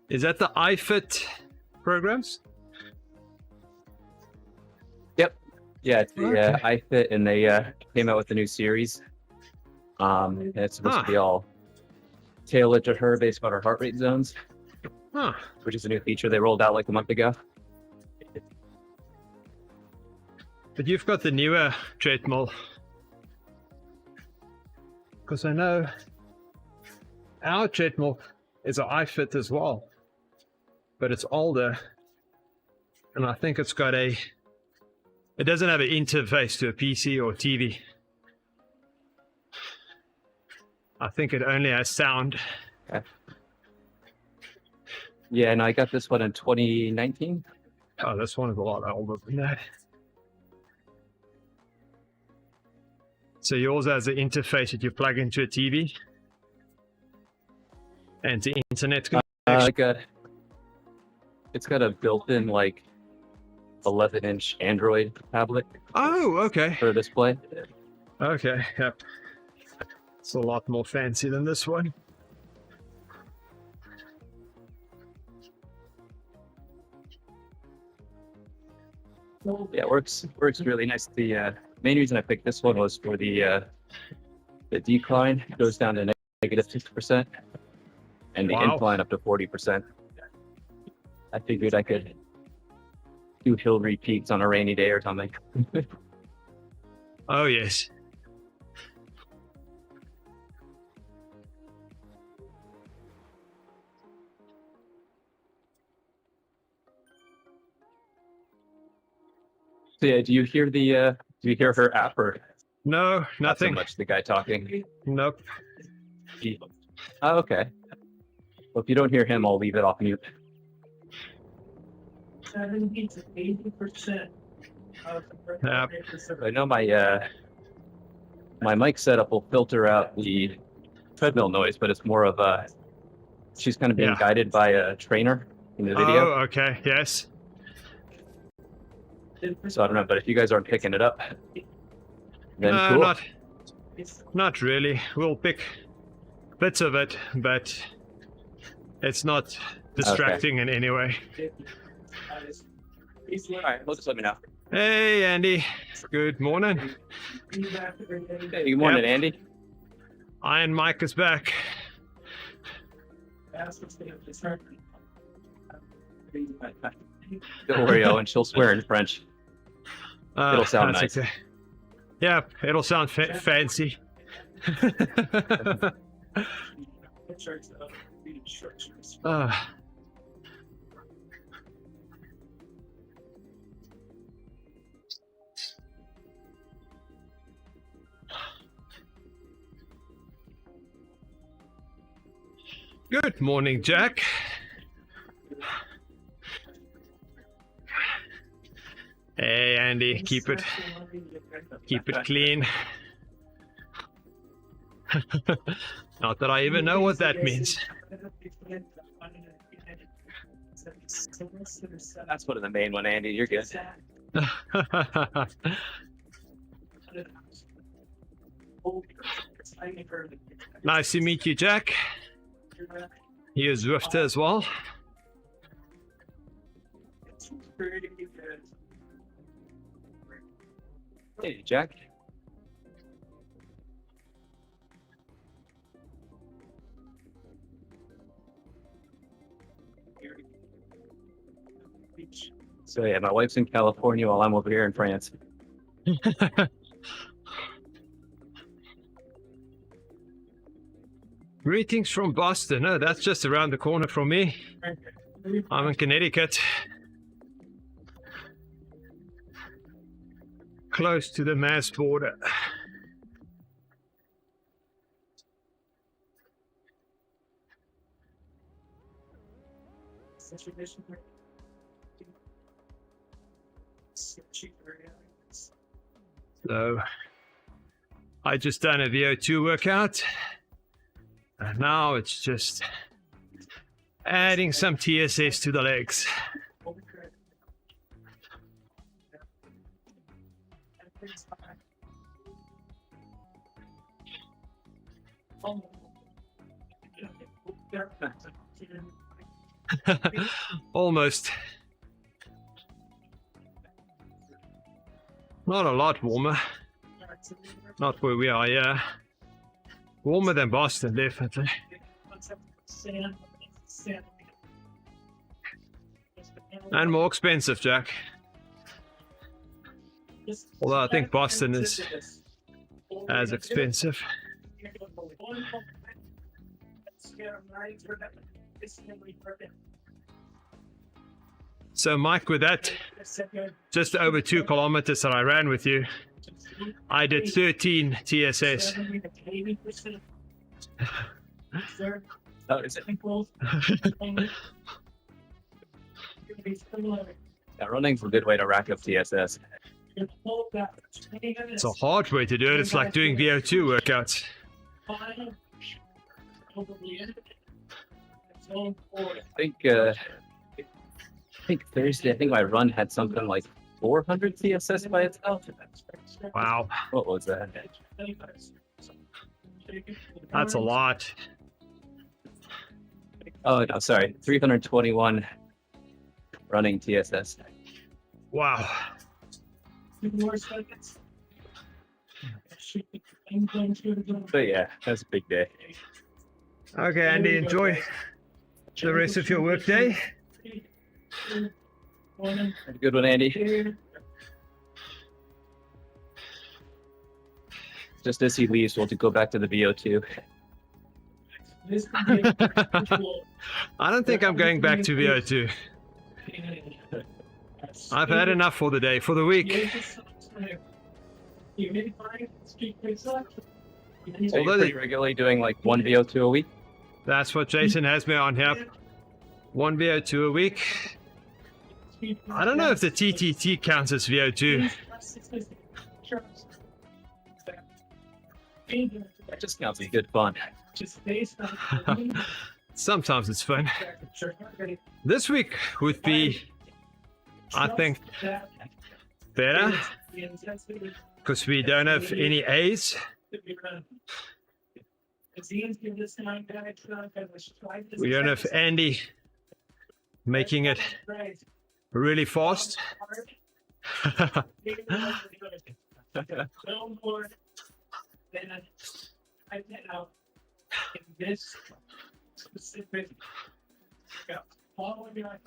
Is that the iFit programs? Yep. Yeah, it's the Okay. iFit, and they came out with a new series. And it's supposed to be all tailored to her based on her heart rate zones, Huh. which is a new feature they rolled out like a month ago. But you've got the newer treadmill. Because I know our treadmill is an iFit as well. But it's older. And I think it's got it doesn't have an interface to a PC or TV. I think it only has sound. Okay. Yeah, and I got this one in 2019. Oh, this one is a lot older than that. So yours has an interface that you plug into a TV and the internet connection. It's got a built-in like 11-inch Android tablet Oh, okay. for a display. Okay, yep. It's a lot more fancy than this one. Yeah, works really nice. The main reason I picked this one was for the decline. It goes down to negative 50%, and the Wow. incline up to 40%. I figured I could do hill repeats on a rainy day or something. Oh, yes. So yeah, do you hear her app or No, not so nothing. much the guy talking? Nope. Oh, okay. Well, if you don't hear him, I'll leave it off mute. 70 to 80% of the Yep. I know my mic setup will filter out the treadmill noise, but it's more of she's kind of being Yeah. guided by a trainer in the video. Oh, okay. Yes. So I don't know, but if you guys aren't picking it up, then No, cool. not really. We'll pick bits of it, but it's not distracting in any way. All right, well, just let me know. Hey, Andy. Good morning. Hey, good morning, Yep. Andy. Iron Mike is back. Don't worry, Owen. She'll swear in French. It'll sound that's nice. okay. Yeah, it'll sound fancy. Ah. Good morning, Jack. Hey, Andy, keep it clean. Not that I even know what that means. That's one of the main one, Andy. You're good. Nice to meet you, Jack. Here's Rifter as well. Hey, Jack. So yeah, my wife's in California while I'm over here in France. Greetings from Boston. Oh, that's just around the corner from me. I'm in Connecticut. Close to the Mass border. So, I just done a VO2 workout. And now it's just adding some TSS to the legs. Almost. Not a lot warmer. Not where we are, yeah. Warmer than Boston, definitely. And more expensive, Jack. Although I think Boston is as expensive. So Mike, with that just over 2 kilometers that I ran with you, I did 13 TSS. Oh, is it? Yeah, running's a good way to rack up TSS. It's a hard way to do it. It's like doing VO2 workouts. I think Thursday, I think my run had something like 400 TSS by itself. Wow, What was that? that's a lot. Oh no, sorry, 321 running TSS. Wow. 2 more seconds. But yeah, that's a big day. Okay, Andy, enjoy the rest of your workday. Have a good one, Andy. Just as he leaves, we'll go back to the VO2. I don't think I'm going back to VO2. I've had enough for the day, for the week. So you're Although pretty regularly doing like 1 VO2 a week? That's what Jason has me on here. 1 VO2 a week. I don't know if the TTT counts as VO2. That just counts as good fun. Sometimes it's fun. This week would be, I think, better because we don't have any A's. We don't have Andy making it really fast. This specific following our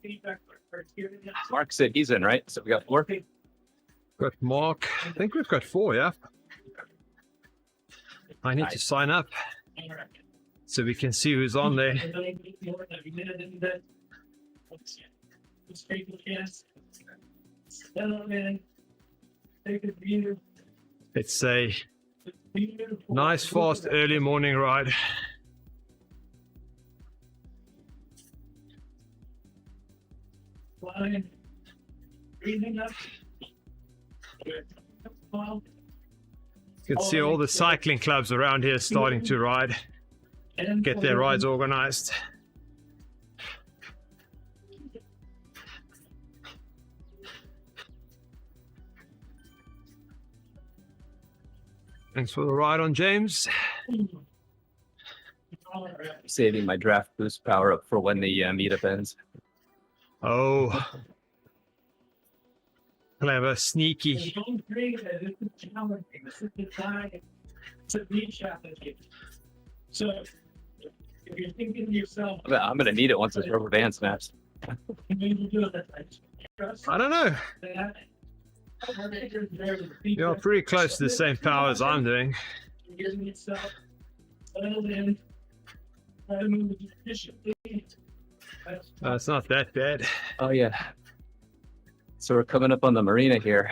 feedback criteria. Mark said he's in, right? So we got 4. Got Mark. I think we've got 4, yeah. I need to sign up so we can see who's on there. It's a nice, fast, early morning ride. Breathing up. You can see all the cycling clubs around here starting to ride, get their rides organized. Thanks for the ride on James. Saving my draft boost power up for when the meetup ends. Oh, clever, sneaky. So, if you're thinking to yourself, I'm gonna need it once this rubber band snaps. maybe do it, I don't know. that. You're pretty close to the same power as I'm doing. Getting yourself settled in, try to move efficiently. It's not that bad. Oh yeah. So we're coming up on the marina here.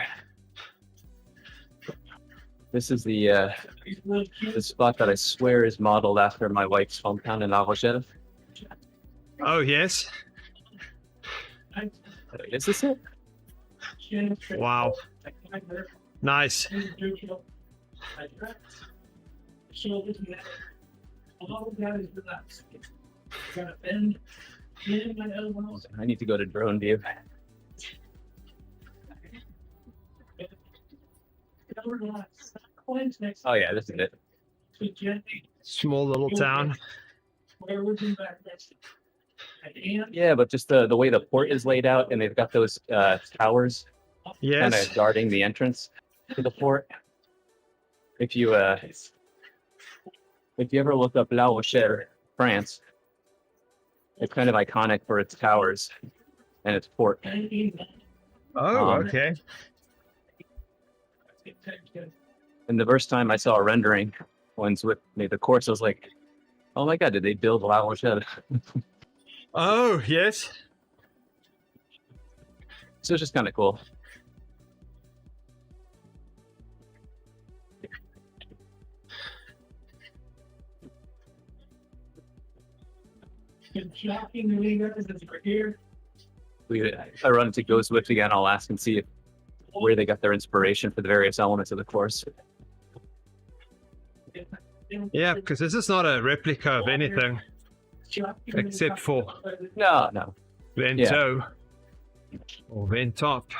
This is the spot that I swear is modeled after my wife's hometown in La Rochelle. Oh, yes. Is this it? Wow. Nice. All of that is relaxed. Gotta bend in my elbows. I need to go to drone view. Oh yeah, this is it. Small little town. Where would you back next? Yeah, but just the way the port is laid out, and they've got those towers kind Yes. of guarding the entrance to the port. If you ever look up La Rochelle, France, it's kind of iconic for its towers and its port. Oh, okay. And the first time I saw a rendering, ones with the course, I was like, "Oh my God, did they build La Rochelle?" Oh, yes. So it's just kind of cool. I run into Go Swift again. I'll ask and see where they got their inspiration for the various elements of the course. Yeah, because this is not a replica of anything except for No. Vento. Or vent top.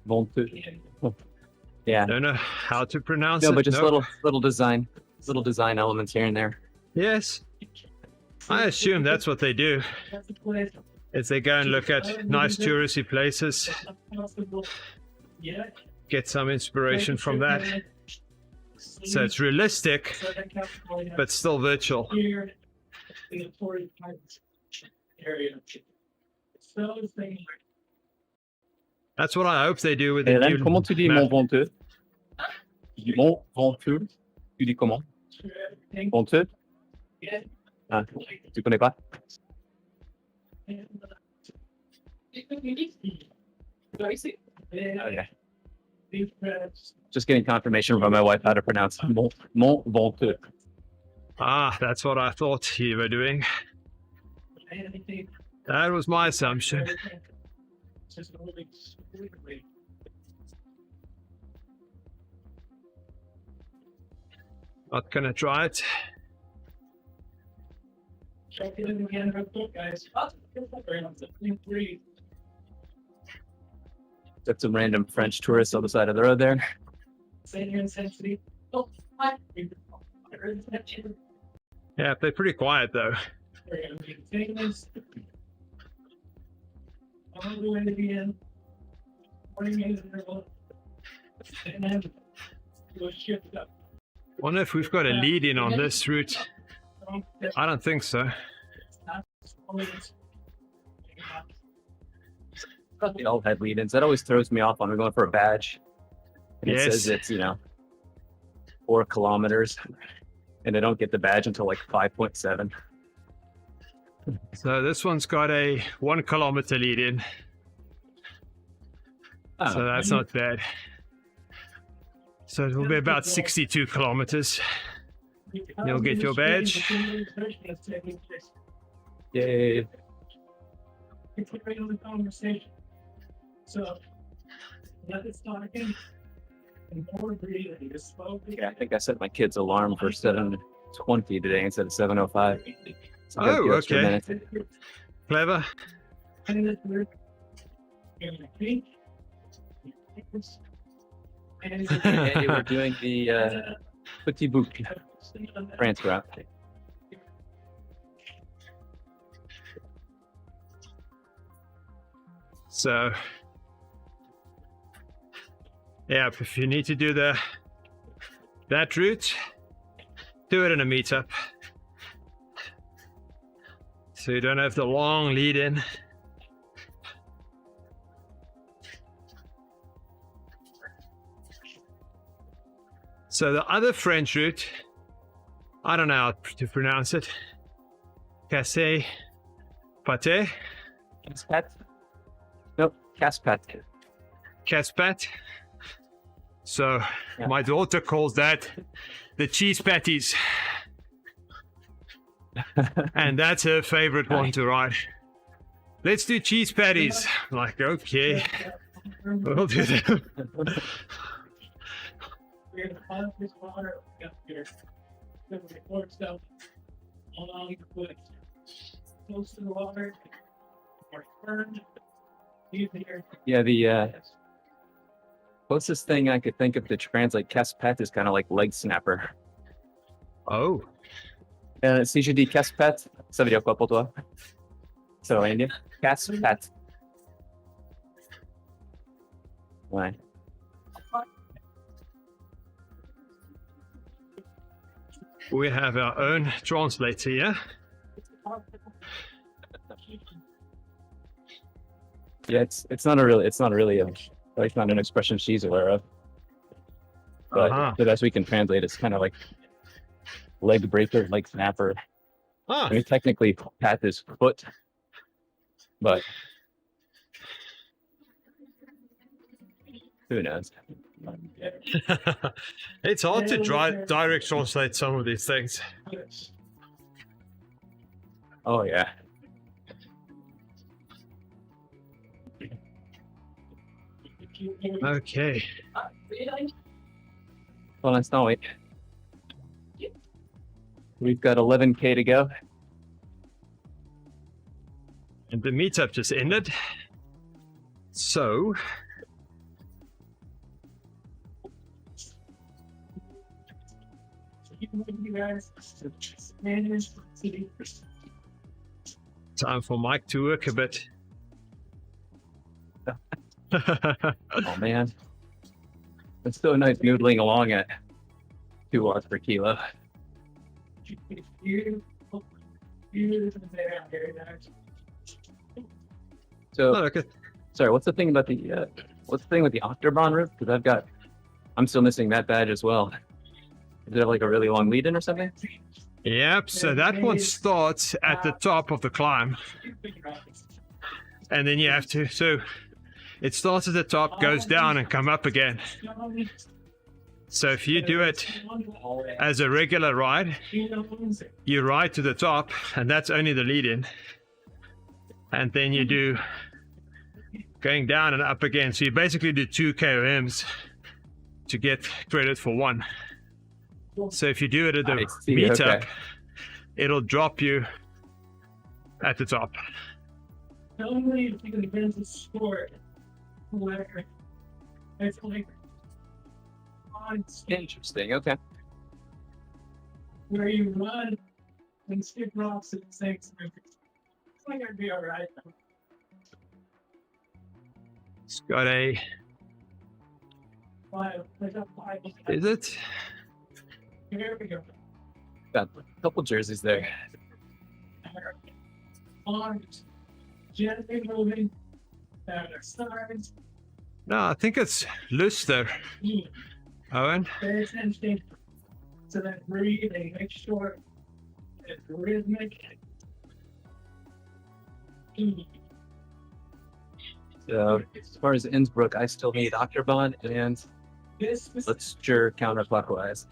VO2. Yeah. Don't know how to pronounce No, it. but just Nope. little design elements here and there. Yes. I assume that's what they do. Is they go and look at nice touristy places, get some inspiration from that. So it's realistic, but still virtual. Here, in the Torrey area. So it's things That's what I hope they do with the Hélène, new comment tu dis map. mon VO2? Mon VO2? Tu dis comment? like VO2? Ah, tu connais pas? Okay. Just getting confirmation from my wife how to pronounce mon VO2. Ah, that's what I thought you were doing. That was my assumption. Not gonna try it. Check it in again real quick, guys. Got some random French tourists on the side of the road there. Senior intensity. Oh, hi. Yeah, they're pretty quiet though. We're gonna be taking this. I'm gonna go in again. 40 minutes interval. And then we'll shift up. Wonder if we've got a lead in on this route. I don't think so. Got the all head lead-ins. That always throws me off when we're going for a badge. And It Yes. says it's, 4 kilometers. And they don't get the badge until like 5.7. So this one's got a 1 kilometer lead in. Oh, So that's not bad. So it will be about 62 kilometers. You'll get your badge. yay. Continuing the conversation. So, let it start again. And more breathing, just slow. Yeah, I think I set my kid's alarm for 7:20 today instead of 7:05. So I got Oh, a few extra okay. minutes. Clever. And this word. And I think. And Today we're doing the Petit Bouc France route. So, yeah, if you need to do that route, do it in a meetup. So you don't have the long lead in. So the other French route, I don't know how to pronounce it. Casse Pate? Caspat? Nope, Caspat. Caspat. So Yeah. my daughter calls that the cheese patties. And that's her favorite one to ride. Let's do cheese patties. I'm like, okay, we'll do that. we're gonna pump this water up here. So we force out along the foot. Close to the water. Or burned. Easier. Yeah, the closest thing I could think of to translate Caspat is kind of like leg snapper. Oh, Si je dis Caspat, ça veut dire quoi pour toi? Ça veut rien dire? Caspat. Ouais. we have our own translator here. Yeah, it's not an expression she's aware of. But Uh-huh. the best we can translate is kind of like leg breaker, leg snapper. Ah, I mean, technically, pat is foot, but who knows? it's hard to direct translate some of these things. Oh yeah. Okay. Well, let's not wait. We've got 11K to go. And the meetup just ended. So You guys manage to time for Mike to work a bit. Oh man, it's so nice noodling along at 2 watts per kilo. So, Oh, okay. sorry, what's the thing about the what's the thing with the Octobahn route? Because I'm still missing that badge as well. Is it like a really long lead in or something? Yep, so that one starts at the top of the climb. And then you have to, so it starts at the top, goes down and come up again. So if you do it as a regular ride, you ride to the top and that's only the lead in. And then you do going down and up again. So you basically do 2 KOMs to get credit for 1. So if you do it at the meetup, okay. It'll drop you at the top. Only if you can advance the sport where it's like on stage Interesting. Okay. where you run and skip rocks at the same time. It's like I'd be alright. It's got a, Like a 5. is it? Here we go. Got a couple jerseys there. Arms gently moving at our sides. No, I think it's Luster, Owen. Pay attention to that breathing. Make sure it's rhythmic. So as far as Innsbruck, I still need Octobahn and let's sure counterclockwise.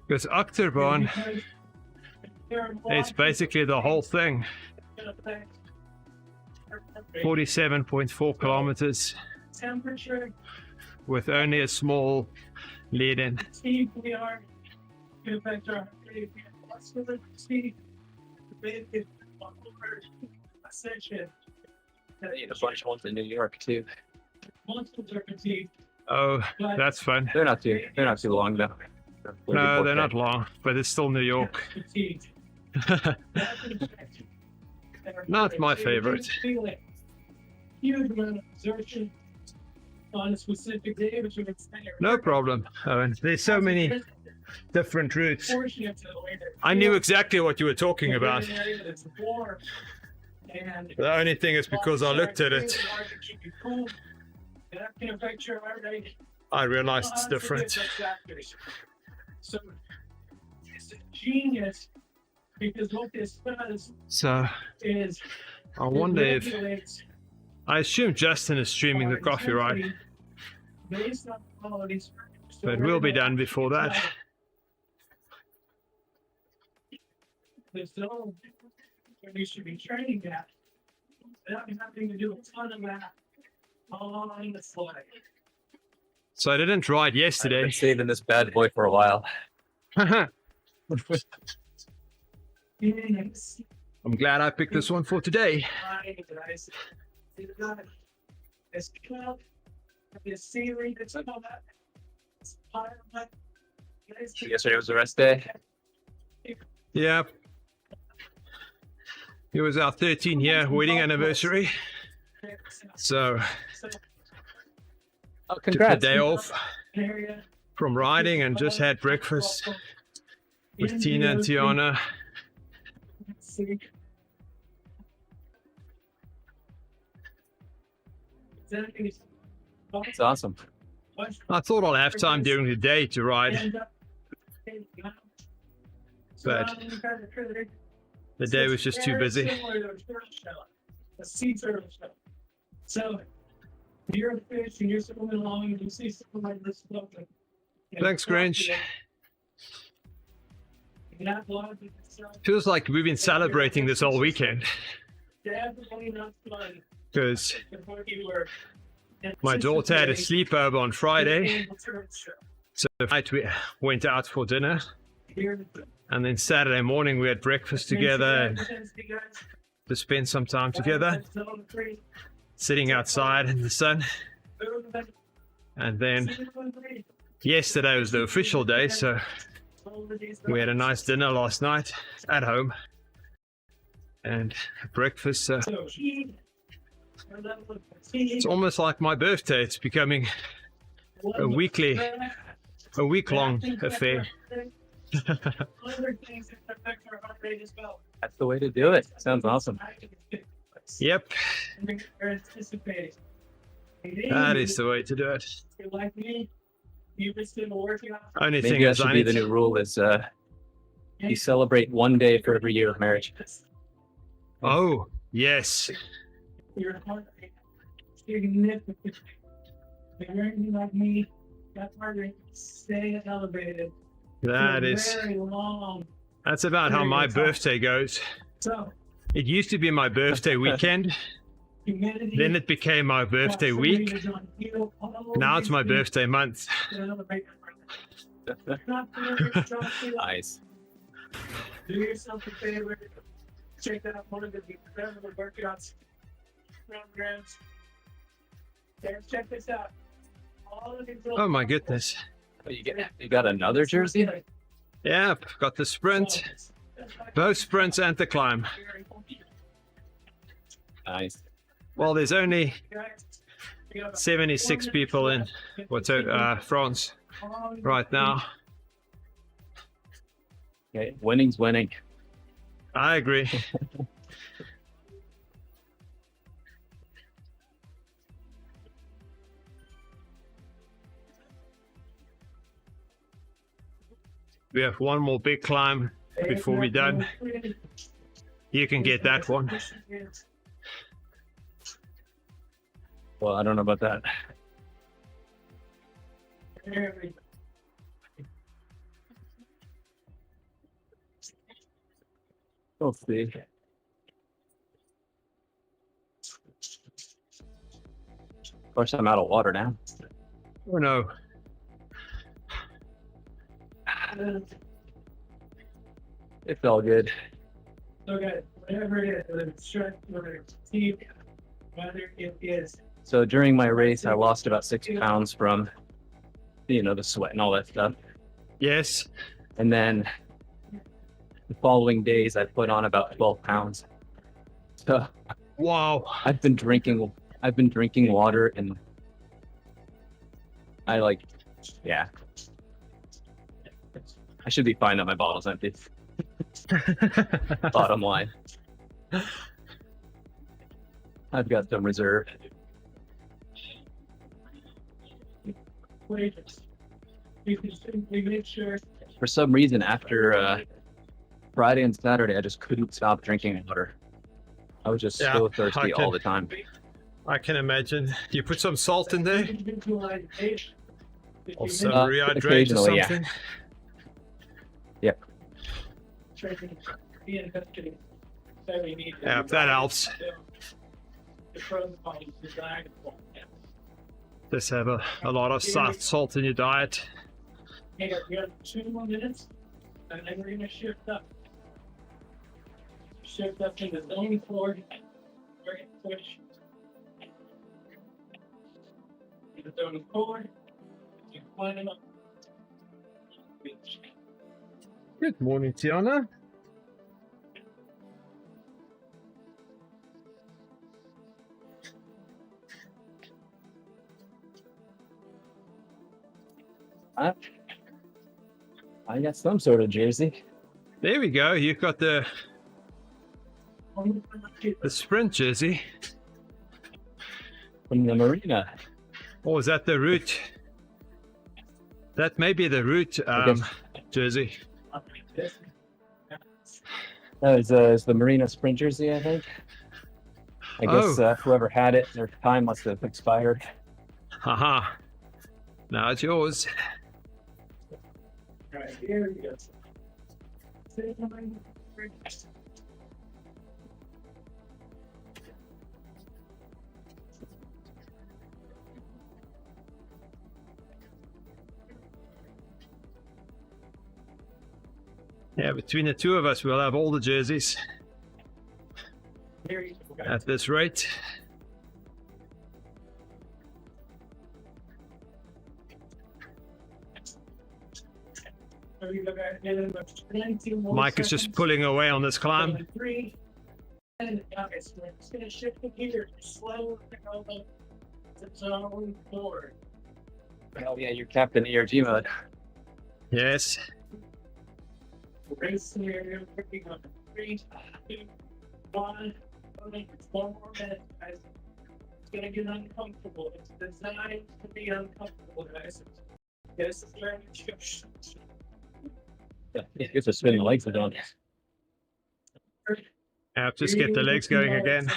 Because Octobahn, it's basically the whole thing. 47.4 kilometers Temperature, with only a small lead in. speed we are, can affect our speed, the section. I need a bunch of ones in New York too. Muscles are fatigued, Oh, but that's fun. They're not too long though. No, they're not long, but it's still New York. fatigued. Not my favorite. Huge amount of exertion on a specific day, which would No problem, Owen. There's so many different routes. Fortunate to the way that I knew exactly what you were talking about. it's warm, and The only thing is because I looked at it, that can affect your heart rate. I realized it's Lots of different. factors. So it's a genius because what this does So is I it wonder if, regulates I assume Justin is streaming the our coffee ride, intensity based on qualities. So but we're we'll be gonna done before that. The zone where you should be training at without having to do a ton of that on the slide. So I didn't ride I've been yesterday. saving this bad boy for a while. Yes. I'm glad I picked this one for today. This club, this series, it's all that. It's part of my. Yesterday was the rest day. Yeah. It was our 13-year wedding anniversary. So Oh, took the congrats. day off from riding and just had breakfast with Tina and Tiana. It's awesome. I thought I'll have time during the day to ride. But the day was just too busy. So you're a fish and you're swimming along and you see something like this floating. Thanks, Grinch. Feels like we've been celebrating this all weekend because my daughter had a sleepover on Friday. So tonight we went out for dinner And then Saturday morning we had breakfast together and to spend some time together, sitting outside in the sun. And then yesterday was the official day, so we had a nice dinner last night at home and breakfast. So it's almost like my birthday. It's becoming a week-long affair. That's the way to do it. Sounds awesome. Yep, that is the way to do it. Only thing Maybe that is should I be need the new rule is you celebrate one day for every year of marriage. Oh, yes. Your heart rate significantly. If you're anything like me, that heart rate stay elevated. Very long. That's about how my birthday goes. So, It used to be my birthday weekend, humidity, then it became my birthday week. Now it's my birthday month. Nice. Do yourself a favor. Check out one of the incredible workouts programs. Check this out. All of these Oh my goodness. Oh, you got another jersey? Yep, got the sprint, both sprints and the climb. Nice. Well, there's only 76 people in France right now. Okay, winning's winning. I agree. We have one more big climb before we're done. You can get that one. Well, I don't know about that. We'll see. Of course, I'm out of water now. Oh no. It's all good. Okay, whatever it is, whether it's strength, whether it's speed, whether it is. So during my race, I lost about 6 pounds from, the sweat and all that stuff. Yes. And then the following days, I put on about 12 pounds. So Wow. I've been drinking water, and yeah. I should be fine that my bottle's empty. Bottom line. I've got some reserve. You can simply make sure. For some reason, after Friday and Saturday, I just couldn't stop drinking water. I was just so thirsty all the time. I can imagine. You put some salt in there? Or some rehydrate or occasionally, yeah. something? Yep. Yeah, that helps. Just have a lot of salt in your diet. Hey, we have 2 more minutes, and then we're gonna shift up. Shift up to the zone 4. We're gonna switch. In the zone 4, you climb up. Good morning, Tiana. I got some sort of jersey. There we go. You've got the sprint jersey. From the marina. Or is that the route? That may be the route jersey. That is the marina sprint jersey, I think. I guess whoever had it, their time must have expired. Haha. Now it's yours. All right, here we go. Yeah, between the two of us, we'll have all the jerseys Very easy, guys. at this rate. So you go back in about 22 more Mike is just seconds. pulling away on this climb. 3, and guys, we're just gonna shift the gear slow to zone 4. Oh yeah, you're captain ERG mode. Yes. Race scenario, working on 3, 2, 1. Only one more minute, guys. It's gonna get uncomfortable. It's designed to be uncomfortable, guys. This is where you choose. Yeah, it's a spin the legs are done. Just get the legs going again.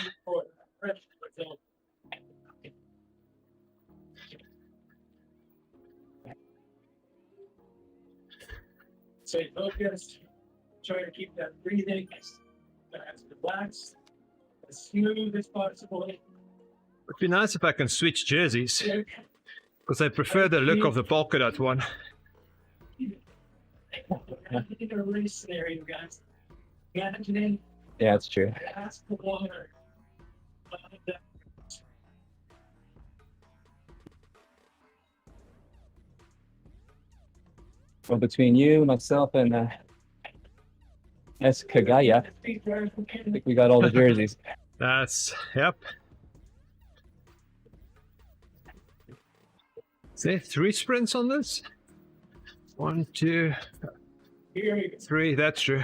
Stay focused. Try to keep that breathing as relaxed, as smooth as possible. It'd be nice if I can switch jerseys, because I prefer the look of the polka dot one. In a race scenario, guys. Imagining Yeah, that's true. past the water. Well, between you, myself, and S. Kagaya, I think we got all the jerseys. That's, yep. Is there 3 sprints on this? 1, 2, Here we go. 3, that's true.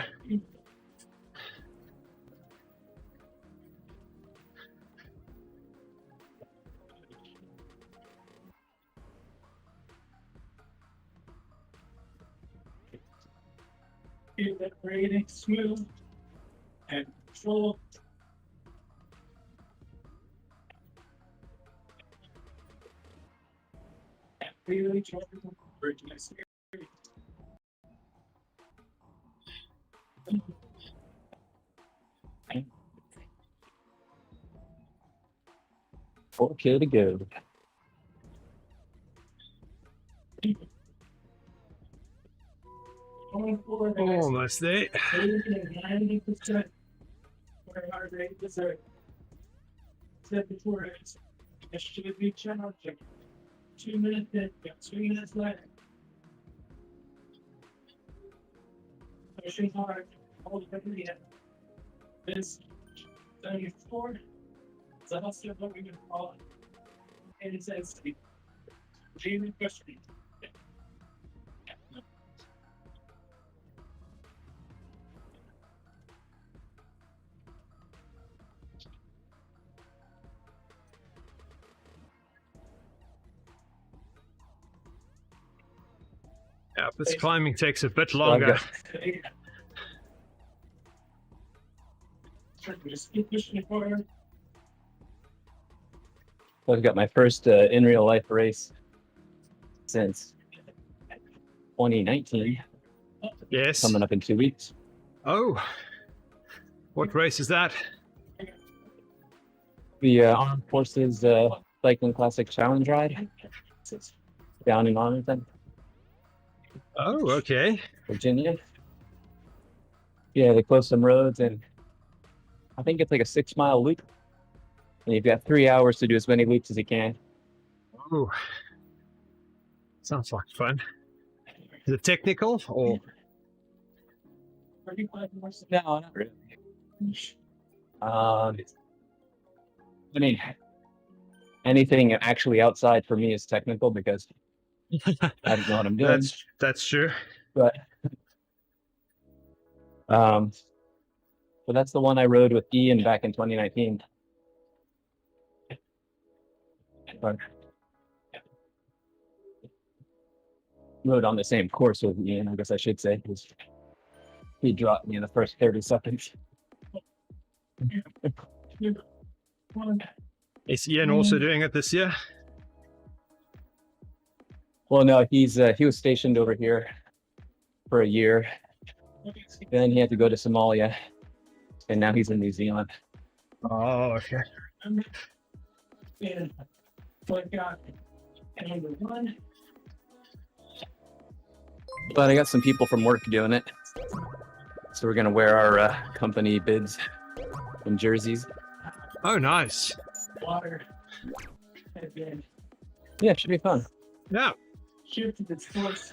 Keep that breathing smooth and control. And really try to bridge my spirit. Four kill to go. Going forward, guys. Almost there. 90% where our rate is at 74. It should be challenging. 2 minutes in, we got 2 minutes left. Pushing hard, hold it in the end. This 74. It's also what we can call it. Intensity. Dreaming question. Yeah, this climbing takes a bit So I've longer. Just keep pushing it forward. I've got my first in real life race since 2019, Yes. coming up in 2 weeks. Oh. What race is that? The Armed Forces Cycling Classic Challenge Ride down in Arlington, Oh, okay. Virginia. Yeah, they closed some roads, and I think it's like a 6-mile loop. And you've got 3 hours to do as many loops as you can. Oh. Sounds like fun. Is it technical or? 35 more seconds. No, not really. I mean, anything actually outside for me is technical because I don't know what I'm doing. That's true. But that's the one I rode with Ian back in 2019. But rode on the same course with Ian, I guess I should say, because he dropped me in the first 30 seconds. 2, 1. Is Ian also doing it this year? Well, no, he was stationed over here for a year. Then he had to go to Somalia, and now he's in New Zealand. Oh, okay. And click on number 1. But I got some people from work doing it. So we're gonna wear our company bids and jerseys. Oh, nice. Water. And then Yeah, it should be fun. Yeah. shifted its course.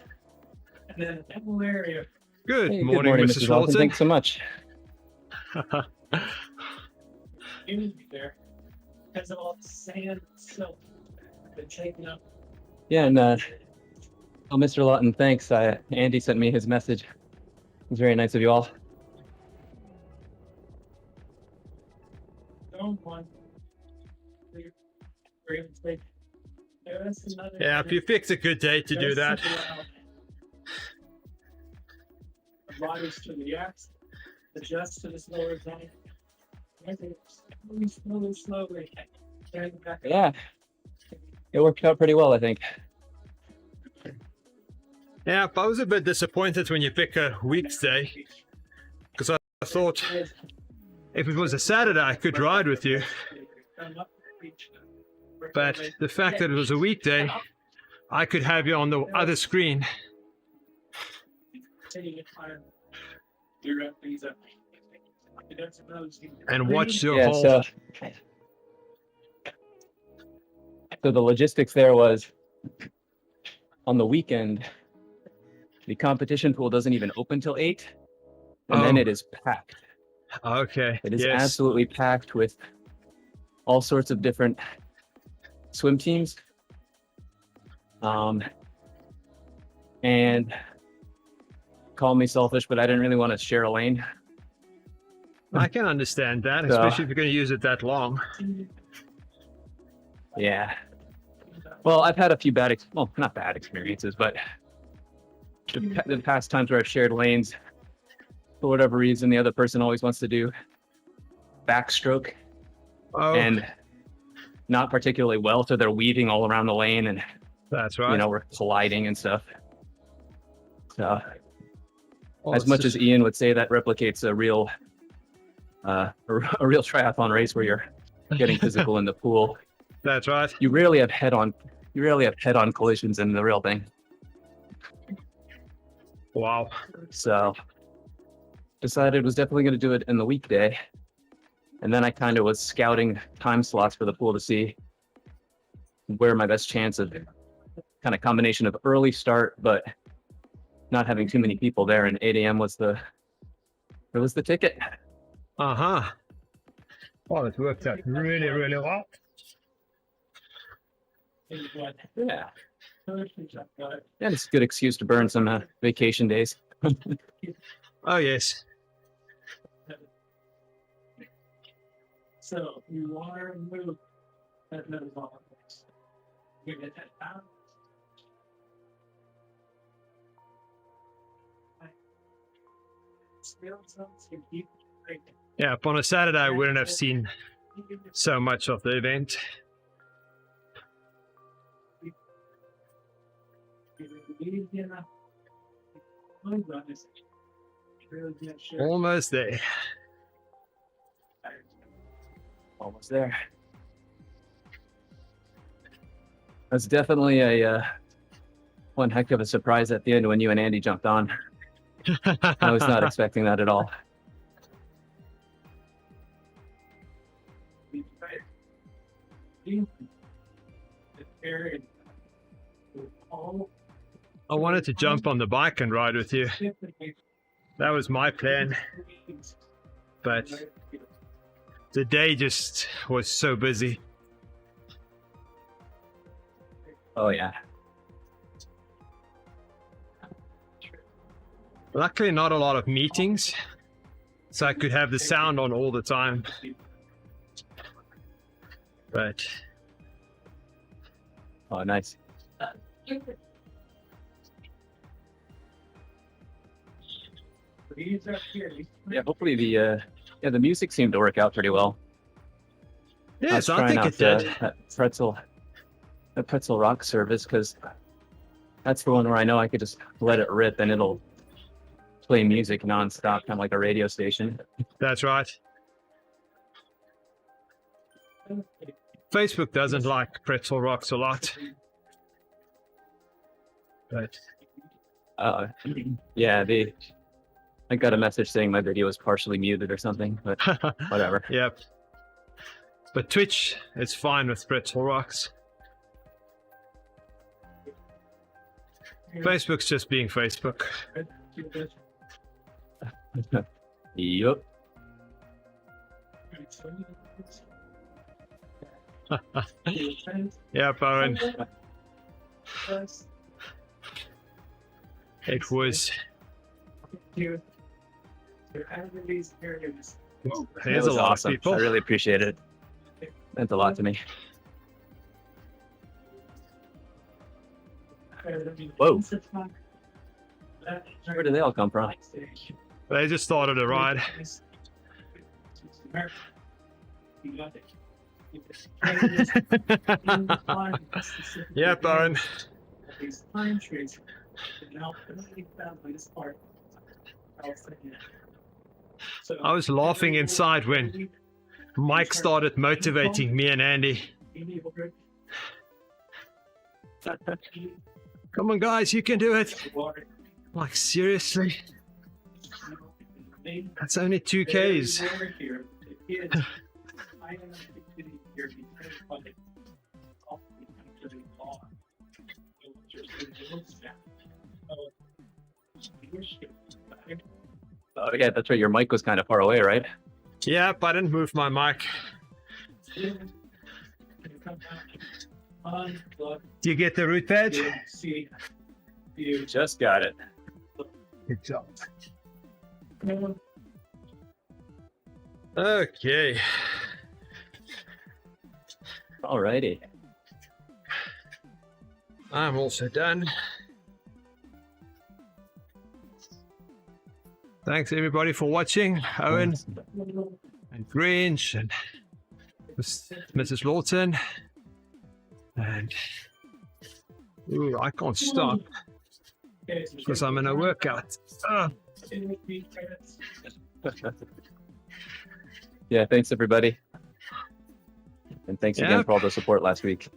And then that whole area. Good Hey, morning, Mr. Dalton. Swanson. Thanks so much. Community there has all the sand and silt been taken up. Yeah, and Mr. Lawton, thanks. Andy sent me his message. It was very nice of you all. Zone 1. We're able to take. That's another. Yeah, if you fix a good day to do that. The bodies to react, adjust to this lower zone. Slowly. Getting back up. Yeah, it worked out pretty well, I think. Yeah, I was a bit disappointed when you pick a weekday, because I thought if it was a Saturday, I could ride with you. But the fact that it was a weekday, I could have you on the other screen. And watch your Yeah, whole... so the logistics there was on the weekend, the competition pool doesn't even open till 8, and then Oh. it is packed. Okay. It is yes. absolutely packed with all sorts of different swim teams. And call me selfish, but I didn't really want to share a lane. I can understand that, So- especially if you're going to use it that long. Yeah. Well, I've had a few well, not bad experiences, but the past times where I've shared lanes, for whatever reason, the other person always wants to do backstroke Oh, and not particularly well. So they're weaving all around the lane and, that's right. we're colliding and stuff. So Well, as it's much just- as Ian would say that replicates a real triathlon race where you're getting physical in the pool, That's right. you rarely have head-on collisions in the real thing. Wow. So decided was definitely going to do it in the weekday. And then I kind of was scouting time slots for the pool to see where my best chance of kind of combination of early start, but not having too many people there. And 8 a.m. was the ticket. Uh-huh. Well, it worked out really, really well. Yeah. And it's a good excuse to burn some vacation days. Oh, yes. So you want to move that metabolic waste. You get that down. Still something you keep drinking. Yeah, upon a Saturday, I wouldn't have seen so much of the event. Almost there. Almost there. That's definitely a one heck of a surprise at the end when you and Andy jumped on. I was not expecting that at all. I wanted to jump on the bike and ride with you. That was my plan, but the day just was so busy. Oh yeah. Luckily, not a lot of meetings, so I could have the sound on all the time. But Oh, nice. Yeah, hopefully the music seemed to work out pretty well. yes, was I trying think out it did. that pretzel rock service, because that's the one where I know I could just let it rip and it'll play music nonstop, kind of like a radio station. That's right. Facebook doesn't like pretzel rocks a lot. But Yeah, I got a message saying my video was partially muted or something, but whatever. Yep. But Twitch is fine with pretzel rocks. Facebook's just being Facebook. Yup. Yeah, Baron. It was. Here's areas. There's That a was lot awesome. of people. I really appreciate it. Meant a lot to me. Whoa. Where did they all come from? They just started a ride. Yeah, Baron. These pine trees are now completely found by this part. I was laughing inside when Mike started motivating me and Andy. Come on, guys, you can do it. Like, seriously? That's only 2Ks. Oh yeah, that's right. Your mic was kind of far away, right? Yep, I didn't move my mic. Do you get the root badge? You just got it. Good job. Okay. Alrighty. I'm also done. Thanks everybody for watching. Owen and Grinch and Mrs. Lawton. And ooh, I can't stop because I'm in a workout. Yeah, thanks everybody. And thanks again Yep. for all the support last week.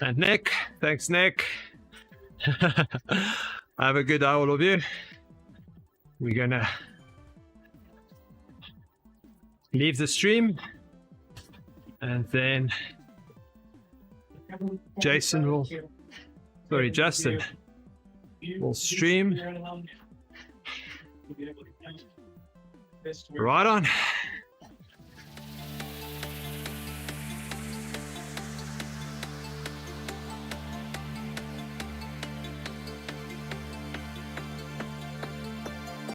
And Nick, thanks Nick. Have a good day, all of you. We're gonna leave the stream and then Justin will stream. Right on.